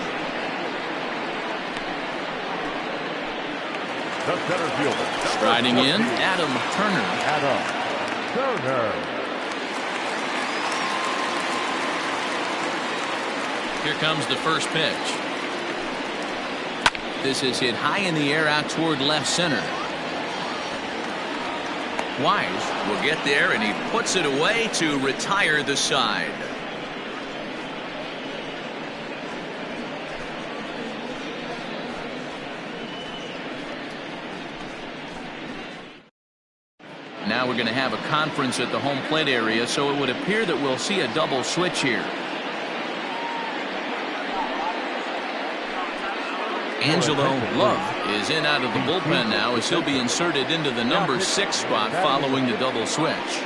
The center fielder. Striding in, Adam Turner. Turner. Here comes the first pitch. This is hit high in the air out toward left center. Wise will get there, and he puts it away to retire the side. Now we're going to have a conference at the home plate area, so it would appear that we'll see a double switch here. Angelo Love is in out of the bullpen now as he'll be inserted into the number 6 spot following the double switch.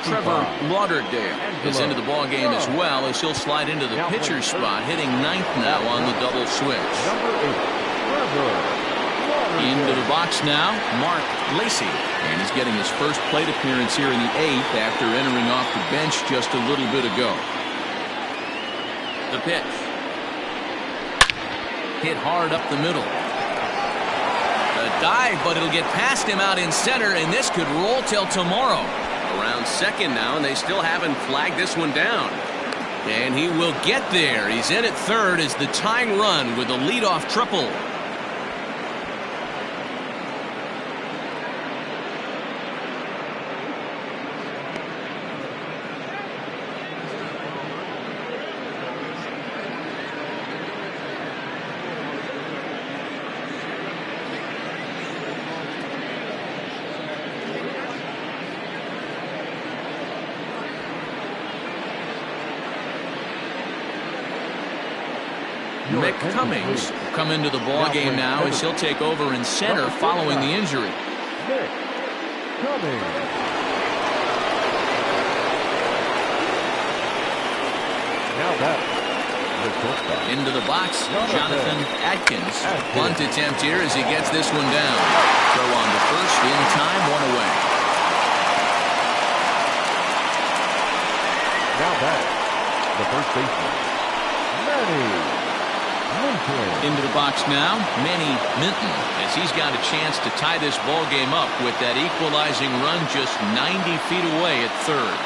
Trevor Lauderdale is into the ball game as well as he'll slide into the pitcher's spot, hitting 9th now on the double switch. Into the box now, Mark Lacey, and he's getting his first plate appearance here in the 8th after entering off the bench just a little bit ago. The pitch. Hit hard up the middle. The dive, but it'll get past him out in center, and this could roll till tomorrow. Around second now, and they still haven't flagged this one down. And he will get there. He's in at third as the tying run with a leadoff triple. Mick Cummings will come into the ball game now as he'll take over in center following the injury. Mick Cummings. Now back. Into the box, Jonathan Atkins. Bunt attempt here as he gets this one down. Throw on to first, in time, 1 away. Now back. The first baseman, Manny. Into the box now, Manny Minton, as he's got a chance to tie this ball game up with that equalizing run just 90 feet away at third.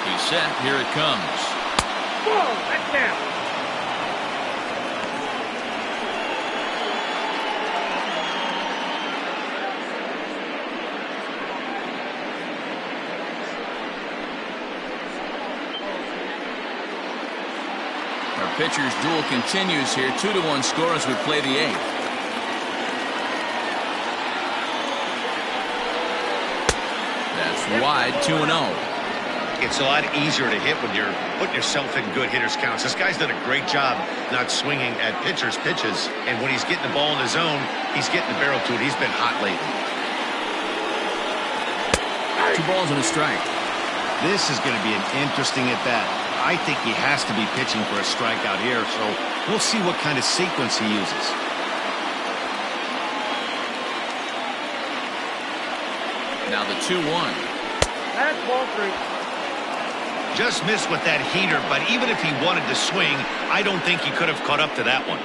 He's set. Here it comes. Whoa, that's down. Pitcher's duel continues here. 2-1 score as we play the 8th. That's wide, 2-0. It's a lot easier to hit when you're putting yourself in good hitters' counts. This guy's done a great job not swinging at pitchers' pitches. And when he's getting the ball in his zone, he's getting the barrel to it. He's been hot lately. 2 balls and a strike. This is going to be an interesting at-bat. I think he has to be pitching for a strikeout here, so we'll see what kind of sequence he uses. Now the 2-1. That's ball 3. Just missed with that heater, but even if he wanted to swing, I don't think he could have caught up to that one.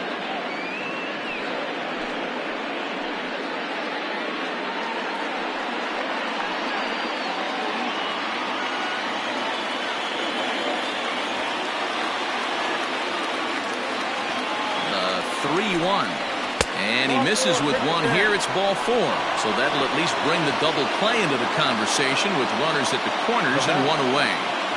The 3-1. And he misses with one here. It's ball 4. So that'll at least bring the double play into the conversation with runners at the corners and 1 away.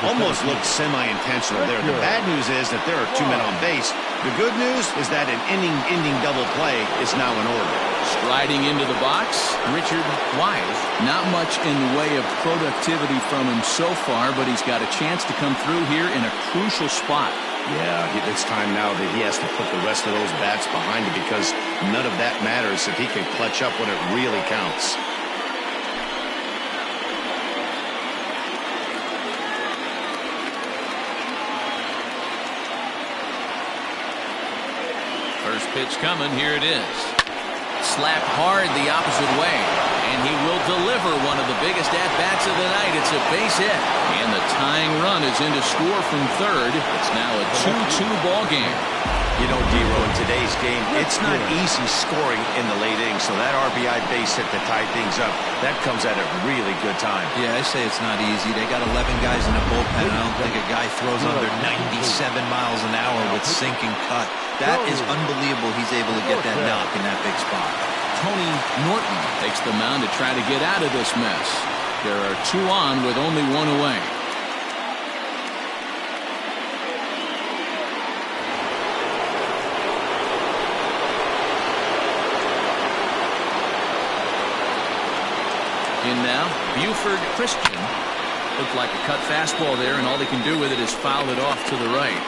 almost looked semi-intentional there. The bad news is that there are 2 men on base. The good news is that an inning-ending double play is now in order. Striding into the box, Richard Wise. Not much in the way of productivity from him so far, but he's got a chance to come through here in a crucial spot. Yeah, it's time now that he has to put the rest of those bats behind him, because none of that matters if he can clutch up when it really counts. First pitch coming. Here it is. Slapped hard the opposite way, and he will deliver one of the biggest at-bats of the night. It's a base hit, and the tying run is in to score from third. It's now a 2-2 ball game. You know, D-Row, in today's game, it's not easy scoring in the late innings, so that RBI base hit to tie things up, that comes at a really good time. Yeah, I say it's not easy. They got 11 guys in the bullpen, and I don't think a guy throws under 97 miles an hour with sinking cut. That is unbelievable. He's able to get that knock in that big spot. Tony Norton takes the mound to try to get out of this mess. There are 2 on with only 1 away. In now, Buford Christian. Looked like a cut fastball there, and all he can do with it is foul it off to the right.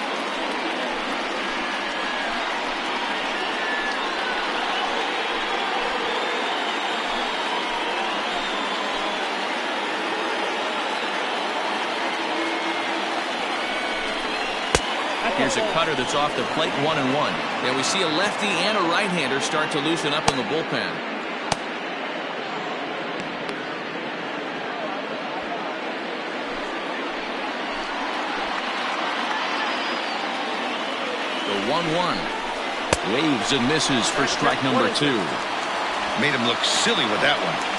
Here's a cutter that's off the plate, 1-1. And we see a lefty and a right-hander start to loosen up in the bullpen. The 1-1. Waves and misses for strike number 2. Made him look silly with that one.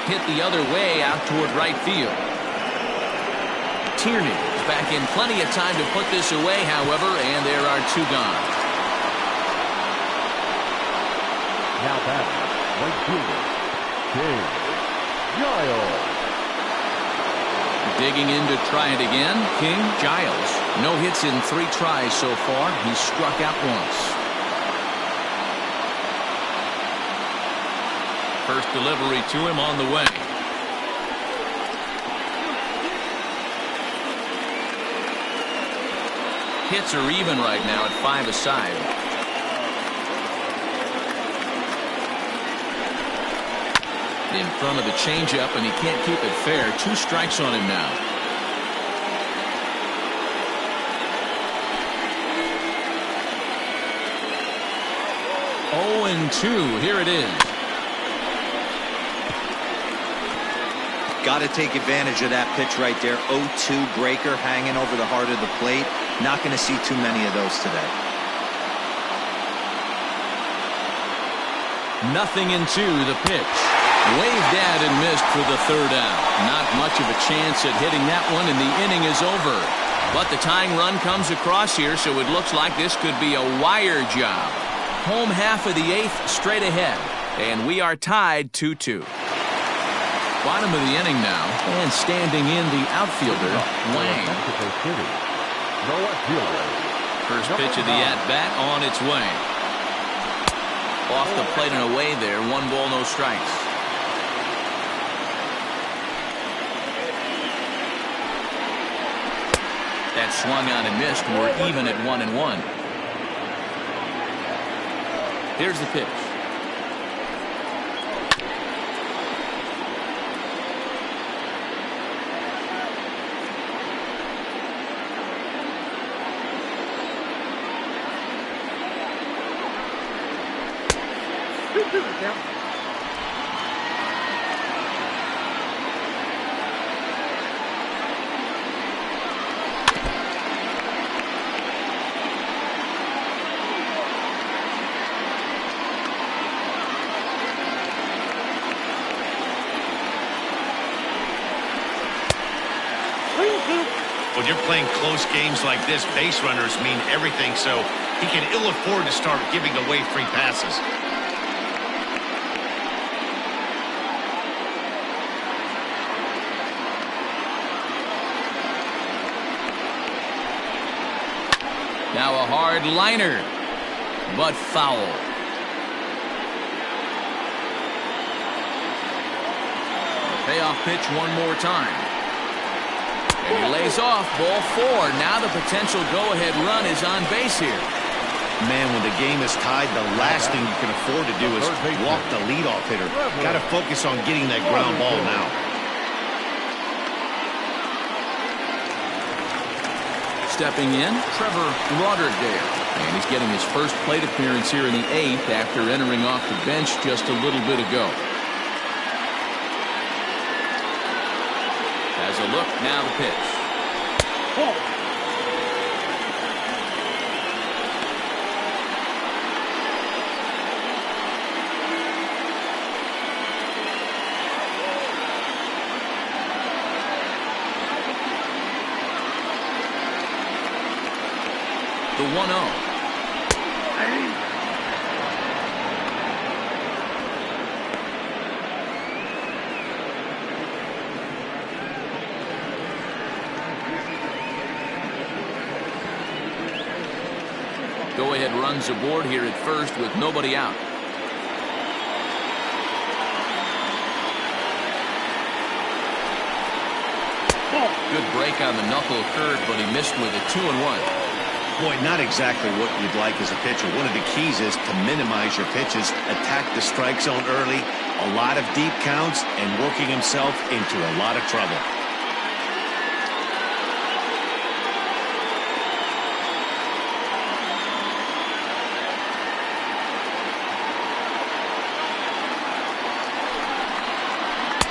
Hit the other way out toward right field. Tierney is back in plenty of time to put this away, however, and there are 2 gone. Now batting, right fielder, King Giles. Digging in to try it again, King Giles. No hits in 3 tries so far. He's struck out once. First delivery to him on the way. Hits are even right now at 5 aside. In front of the changeup, and he can't keep it fair. 2 strikes on him now. Oh, and 2. Here it is. Got to take advantage of that pitch right there. 0-2 breaker hanging over the heart of the plate. Not going to see too many of those today. Nothing in 2. The pitch. Waved at and missed for the 3rd out. Not much of a chance at hitting that one, and the inning is over. But the tying run comes across here, so it looks like this could be a wire job. Home half of the 8th straight ahead, and we are tied 2-2. Bottom of the inning now, and standing in the outfielder, Wang. First pitch of the at-bat on its way. Off the plate and away there. 1 ball, no strikes. That swung out and missed. We're even at 1-1. Here's the pitch. When you're playing close games like this, base runners mean everything, so he can ill afford to start giving away free passes. Now a hard liner, but foul. Payoff pitch one more time. And he lays off, ball 4. Now the potential go-ahead run is on base here. Man, when the game is tied, the last thing you can afford to do is walk the leadoff hitter. Got to focus on getting that ground ball now. Stepping in, Trevor Lauderdale. And he's getting his first plate appearance here in the 8th after entering off the bench just a little bit ago. As a look, now the pitch. The 1-0. Go-ahead runs aboard here at first with nobody out. Good break on the knuckle curve, but he missed with a 2-1. Boy, not exactly what you'd like as a pitcher. One of the keys is to minimize your pitches, attack the strike zone early, a lot of deep counts, and working himself into a lot of trouble.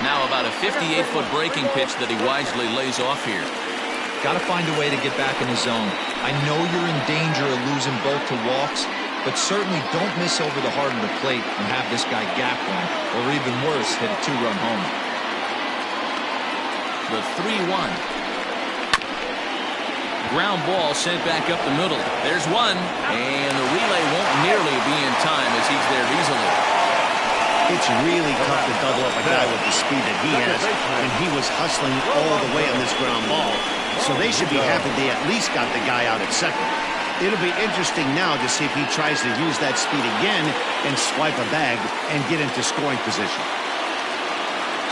Now about a 58-foot breaking pitch that he wisely lays off here. Got to find a way to get back in the zone. I know you're in danger of losing both to walks, but certainly don't miss over the heart of the plate and have this guy gap one, or even worse, hit a 2-run homer. The 3-1. Ground ball sent back up the middle. There's one, and the relay won't nearly be in time as he's there easily. It's really tough to double up a guy with the speed that he has, and he was hustling all the way on this ground ball. So they should be happy they at least got the guy out at second. It'll be interesting now to see if he tries to use that speed again and swipe a bag and get into scoring position.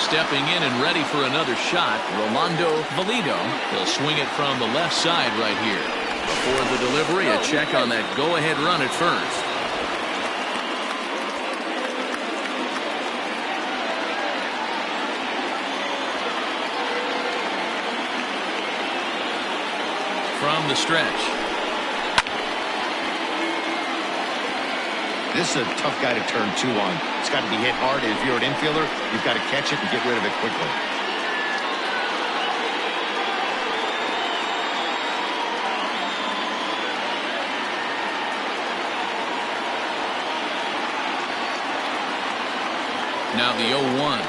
Stepping in and ready for another shot, Rolando Valido. He'll swing it from the left side right here. Before the delivery, a check on that go-ahead run at first. From the stretch. This is a tough guy to turn 2 on. It's got to be hit hard, and if you're an infielder, you've got to catch it and get rid of it quickly. Now the 0-1.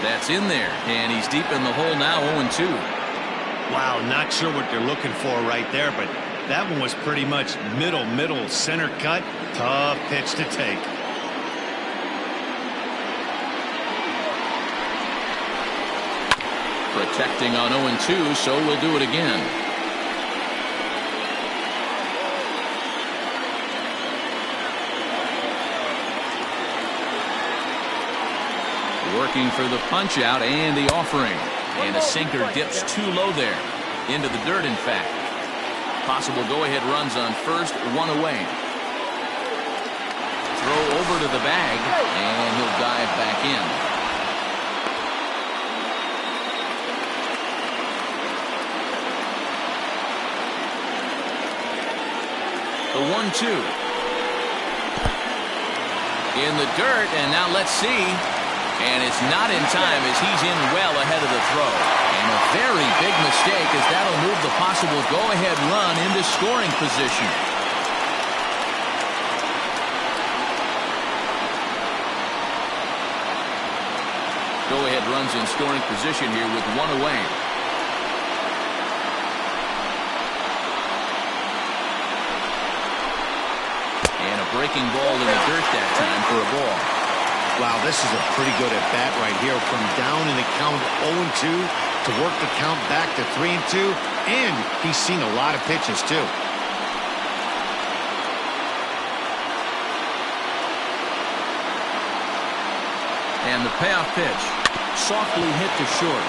That's in there, and he's deep in the hole now, 0-2. Wow, not sure what they're looking for right there, but that one was pretty much middle, center cut. Tough pitch to take. Protecting on 0-2, so we'll do it again. Working for the punch out and the offering. And a sinker dips too low there. Into the dirt, in fact. Possible go-ahead runs on first, 1 away. Throw over to the bag, and he'll dive back in. The 1-2. In the dirt, and now let's see. And it's not in time as he's in well ahead of the throw. And a very big mistake as that'll move the possible go-ahead run into scoring position. Go-ahead runs in scoring position here with 1 away. Breaking ball in the dirt that time for a ball. Wow, this is a pretty good at-bat right here. From down in the count 0-2 to work the count back to 3-2. And he's seen a lot of pitches, too. And the payoff pitch. Softly hit to short.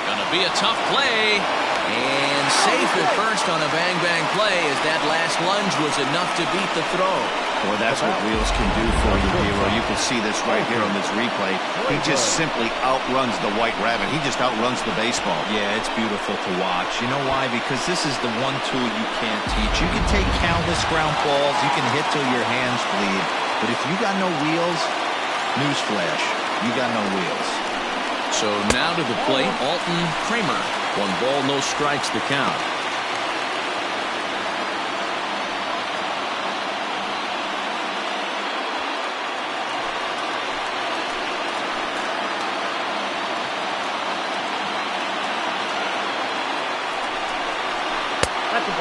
Gonna be a tough play. And safe at first on a bang-bang play as that last lunge was enough to beat the throw. Boy, that's what wheels can do for you, Hero. You can see this right here on this replay. He just simply outruns the White Rabbit. He just outruns the baseball. Yeah, it's beautiful to watch. You know why? Because this is the one tool you can't teach. You can take countless ground balls. You can hit till your hands bleed. But if you got no wheels, newsflash, you got no wheels. So now to the plate, Alton Kramer. 1 ball, no strikes the count.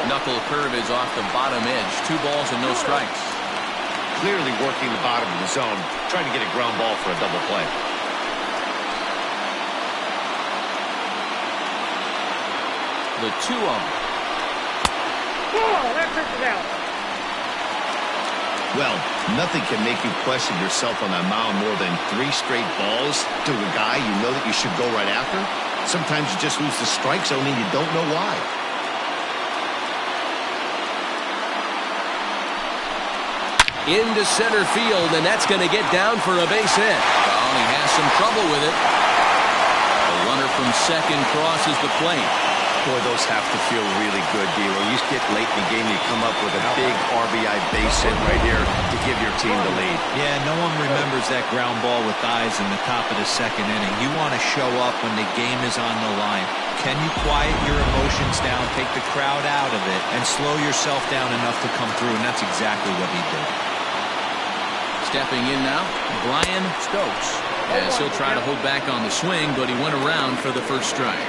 Knuckle curve is off the bottom edge. 2 balls and no strikes. Clearly working the bottom of the zone, trying to get a ground ball for a double play. The 2-0. Well, nothing can make you question yourself on that mound more than 3 straight balls to a guy you know that you should go right after. Sometimes you just lose the strike zone and you don't know why. Into center field, and that's going to get down for a base hit. Well, he has some trouble with it. The runner from second crosses the plate. Boy, those have to feel really good, D'Lo. You get late in the game, you come up with a big RBI base hit right here to give your team the lead. Yeah, no one remembers that ground ball with eyes in the top of the 2nd inning. You want to show up when the game is on the line. Can you quiet your emotions down, take the crowd out of it, and slow yourself down enough to come through? And that's exactly what he did. Stepping in now, Brian Stokes. As he'll try to hold back on the swing, but he went around for the first strike.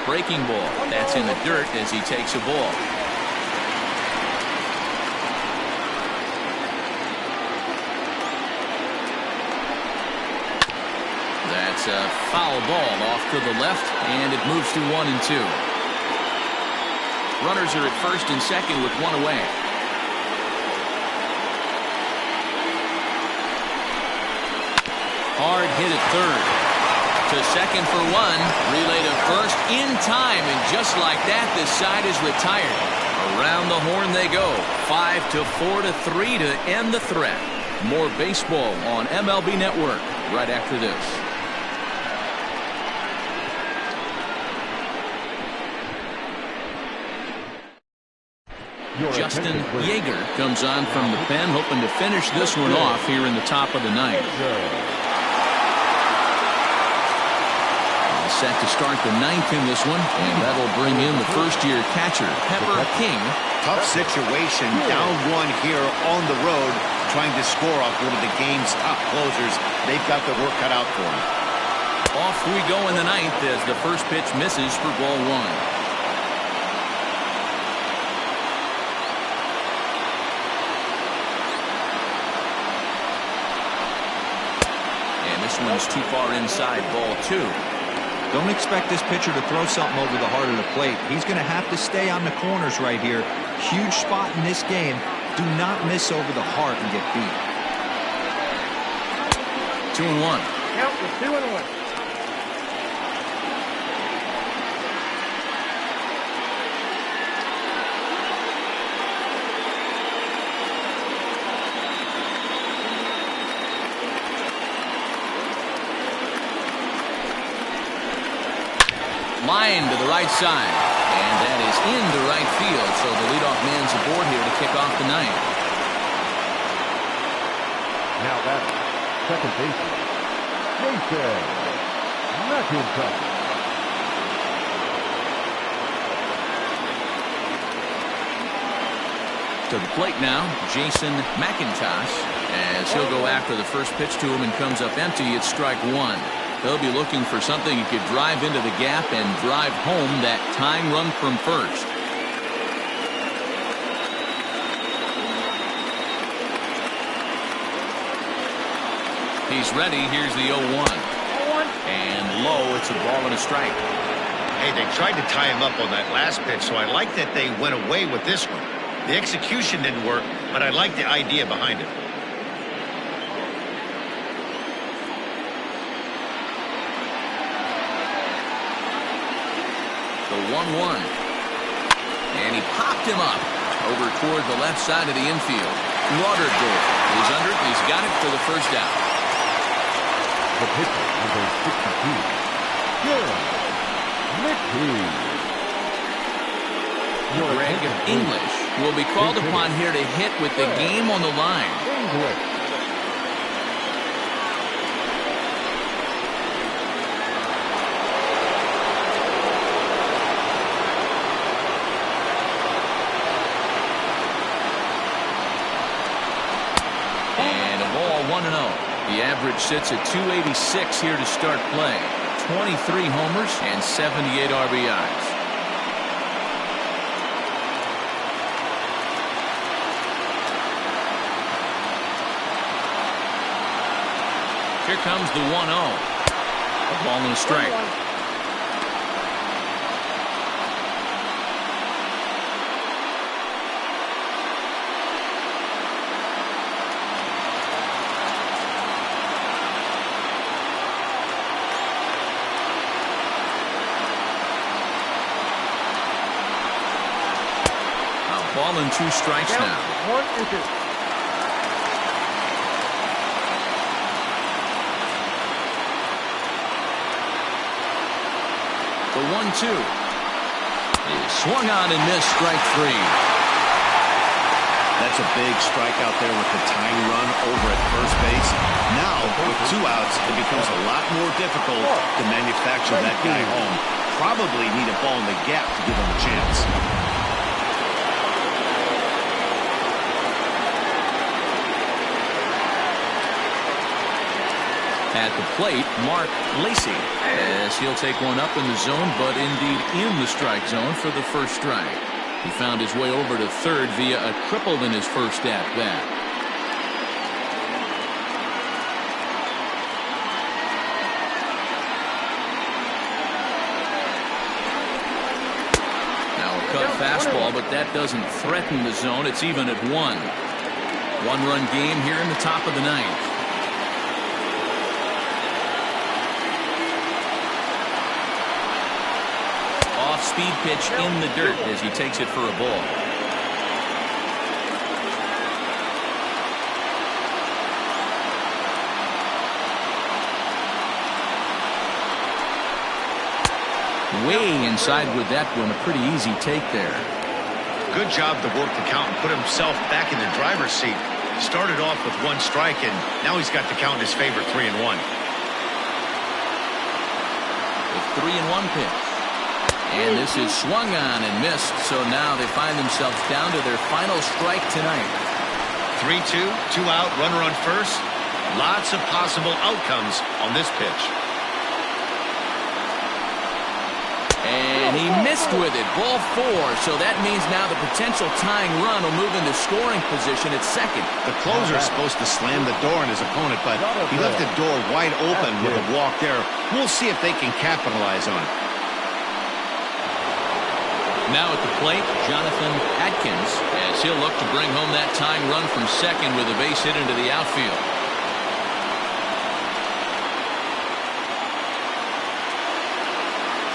Breaking ball. That's in the dirt as he takes a ball. That's a foul ball off to the left, and it moves to 1-2. Runners are at first and second with 1 away. Hard hit at third. To second for 1. Relay to first in time, and just like that, this side is retired. Around the horn they go. 5-4-3 to end the threat. More baseball on MLB Network right after this. Justin Yeager comes on from the pen, hoping to finish this one off here in the top of the 9th. All set to start the 9th in this one, and that'll bring in the first-year catcher, Pepper King. Tough situation, down 1 here on the road, trying to score off one of the game's top closers. They've got the work cut out for them. Off we go in the 9th as the first pitch misses for ball 1. This one's too far inside, ball 2. Don't expect this pitcher to throw something over the heart of the plate. He's going to have to stay on the corners right here. Huge spot in this game. Do not miss over the heart and get beat. 2-1. Count is 2-1. Line to the right side, and that is into right field, so the leadoff man's aboard here to kick off the 9th. Now that's second baseman, Jason McIntyre. To the plate now, Jason McIntosh, as he'll go after the first pitch to him and comes up empty. It's strike one. They'll be looking for something he could drive into the gap and drive home that tying run from first. He's ready. Here's the 0-1. And low, it's a ball and a strike. Hey, they tried to tie him up on that last pitch, so I like that they went away with this one. The execution didn't work, but I like the idea behind it. The 1-1. And he popped him up over toward the left side of the infield. Lauderdale is under it. He's got it for the first out. The pitcher, number 62, Garrett Mickey. Greg English will be called upon here to hit with the game on the line. English. And a ball 1-0. The average sits at 286 here to start play. 23 homers and 78 RBIs. Here comes the 1-0. A ball and a strike. A ball and 2 strikes now. 1-2. The 1-2 is swung on and missed, strike 3. That's a big strikeout there with the tying run over at first base. Now, with 2 outs, it becomes a lot more difficult to manufacture that guy home. Probably need a ball in the gap to give him a chance. At the plate, Mark Lacy, as he'll take one up in the zone, but indeed in the strike zone for the first strike. He found his way over to third via a triple in his first at-bat. Now a cut fastball, but that doesn't threaten the zone. It's even at 1. One-run game here in the top of the 9th. Speed pitch in the dirt as he takes it for a ball. Way inside with that one. A pretty easy take there. Good job to work the count and put himself back in the driver's seat. Started off with 1 strike, and now he's got the count in his favor, 3-1. The 3-1 pitch. And this is swung on and missed, so now they find themselves down to their final strike tonight. 3-2, 2 out, runner on first. Lots of possible outcomes on this pitch. And he missed with it, ball 4, so that means now the potential tying run will move into scoring position at second. The closer is supposed to slam the door on his opponent, but he left the door wide open with a walk there. We'll see if they can capitalize on it. Now at the plate, Jonathan Adkins, as he'll look to bring home that tying run from second with a base hit into the outfield.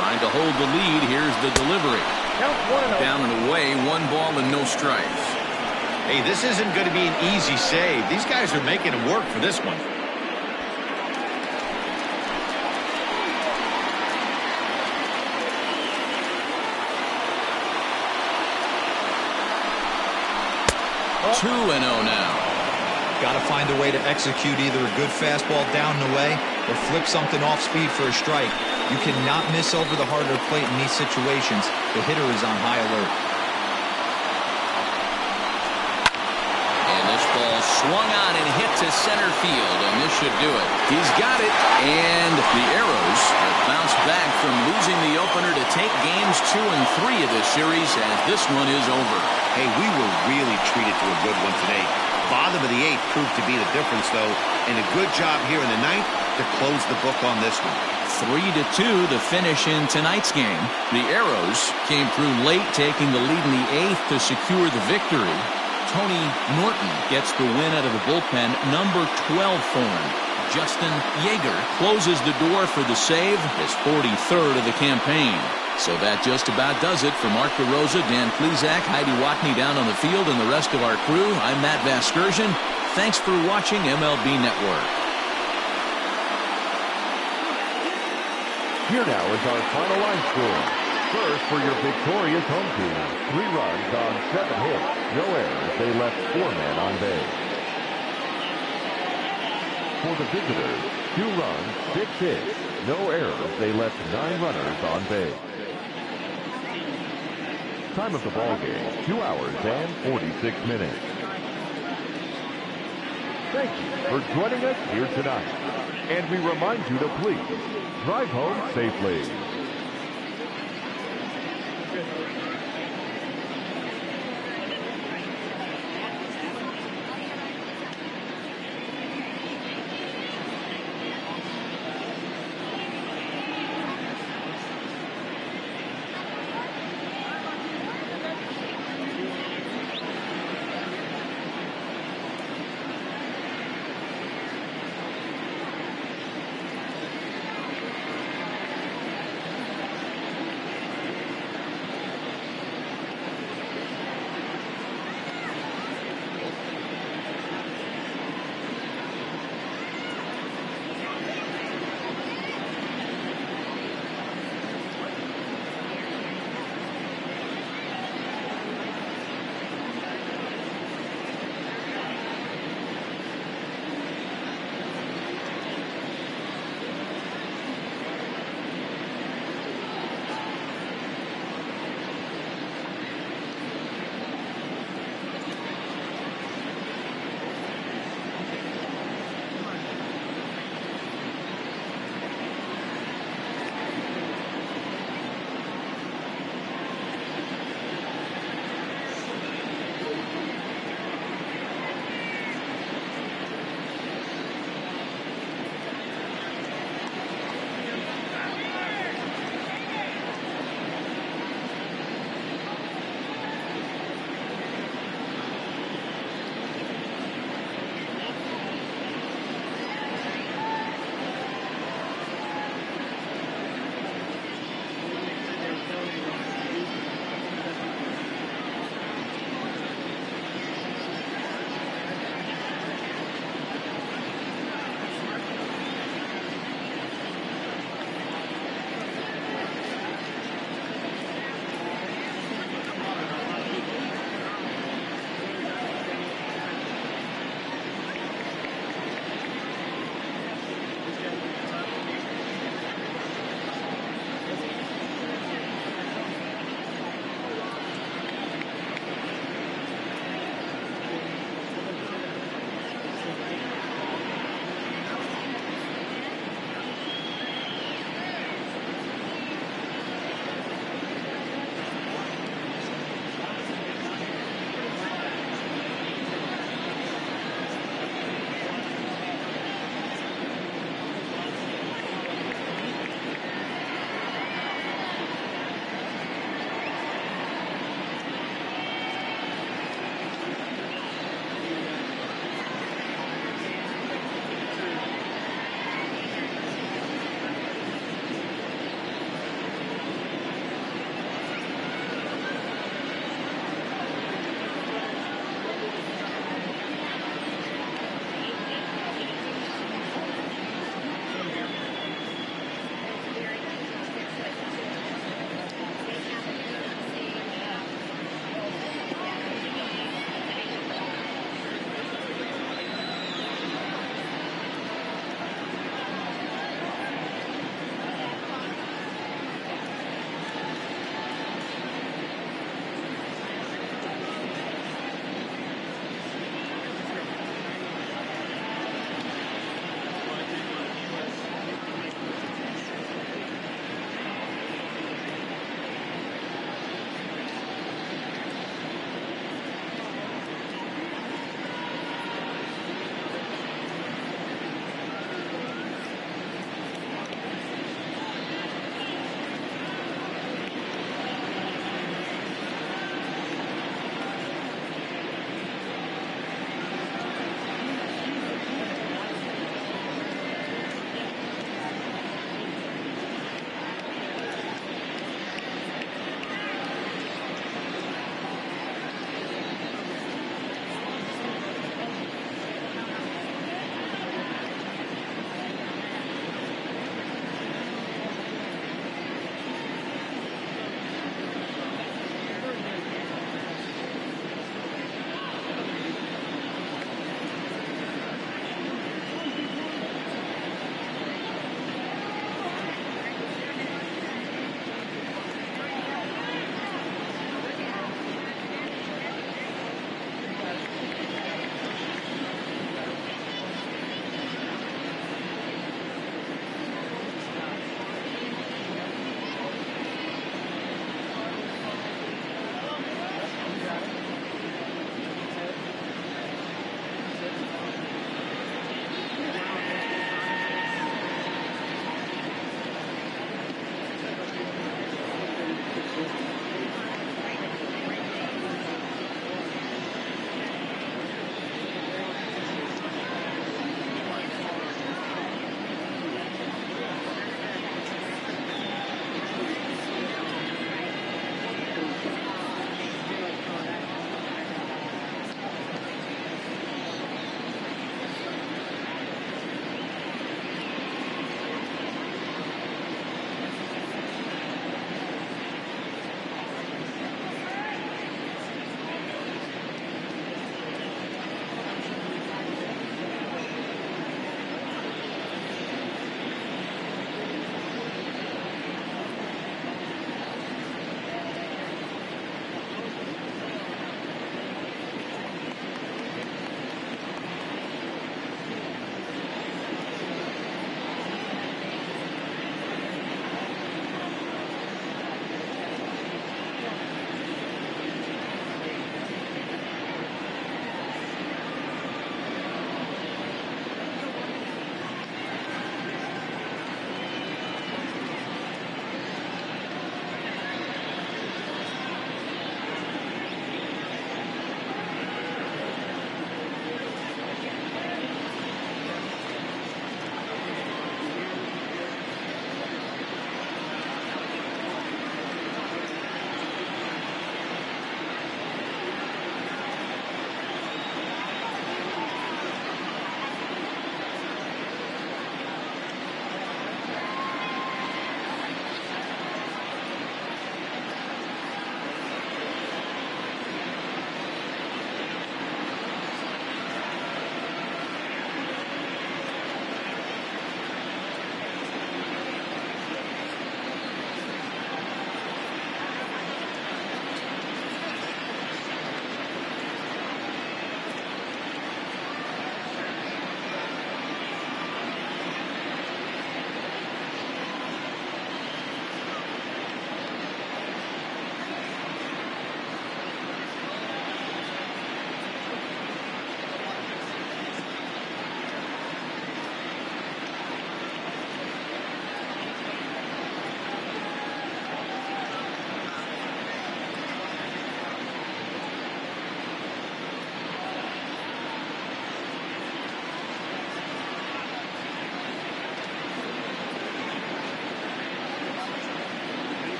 Trying to hold the lead. Here's the delivery. Down and away, 1 ball and no strikes. Hey, this isn't going to be an easy save. These guys are making him work for this one. Oh. 2-0 now. Got to find a way to execute either a good fastball down and away or flip something off speed for a strike. You cannot miss over the harder plate in these situations. The hitter is on high alert. swung on and hit to center field, and this should do it. He's got it, and the Arrows have bounced back from losing the opener to take games 2 and 3 of this series as this one is over. Hey, we were really treated to a good one today. Bottom of the 8th proved to be the difference, though, and a good job here in the 9th to close the book on this one. 3-2 the finish in tonight's game. The Arrows came through late, taking the lead in the 8th to secure the victory. Tony Norton gets the win out of the bullpen, number 12 for him. Justin Yeager closes the door for the save, his 43rd of the campaign. So that just about does it. For Mark DeRosa, Dan Plesac, Heidi Watney down on the field, and the rest of our crew, I'm Matt Vasgersian. Thanks for watching MLB Network. Here now is our final line score. First, for your victorious home team, 3 runs on 7 hits, no errors. They left 4 men on base. For the visitors, 2 runs, 6 hits, no errors. They left 9 runners on base. Time of the ball game, 2 hours and 46 minutes. Thank you for joining us here tonight. And we remind you to please drive home safely.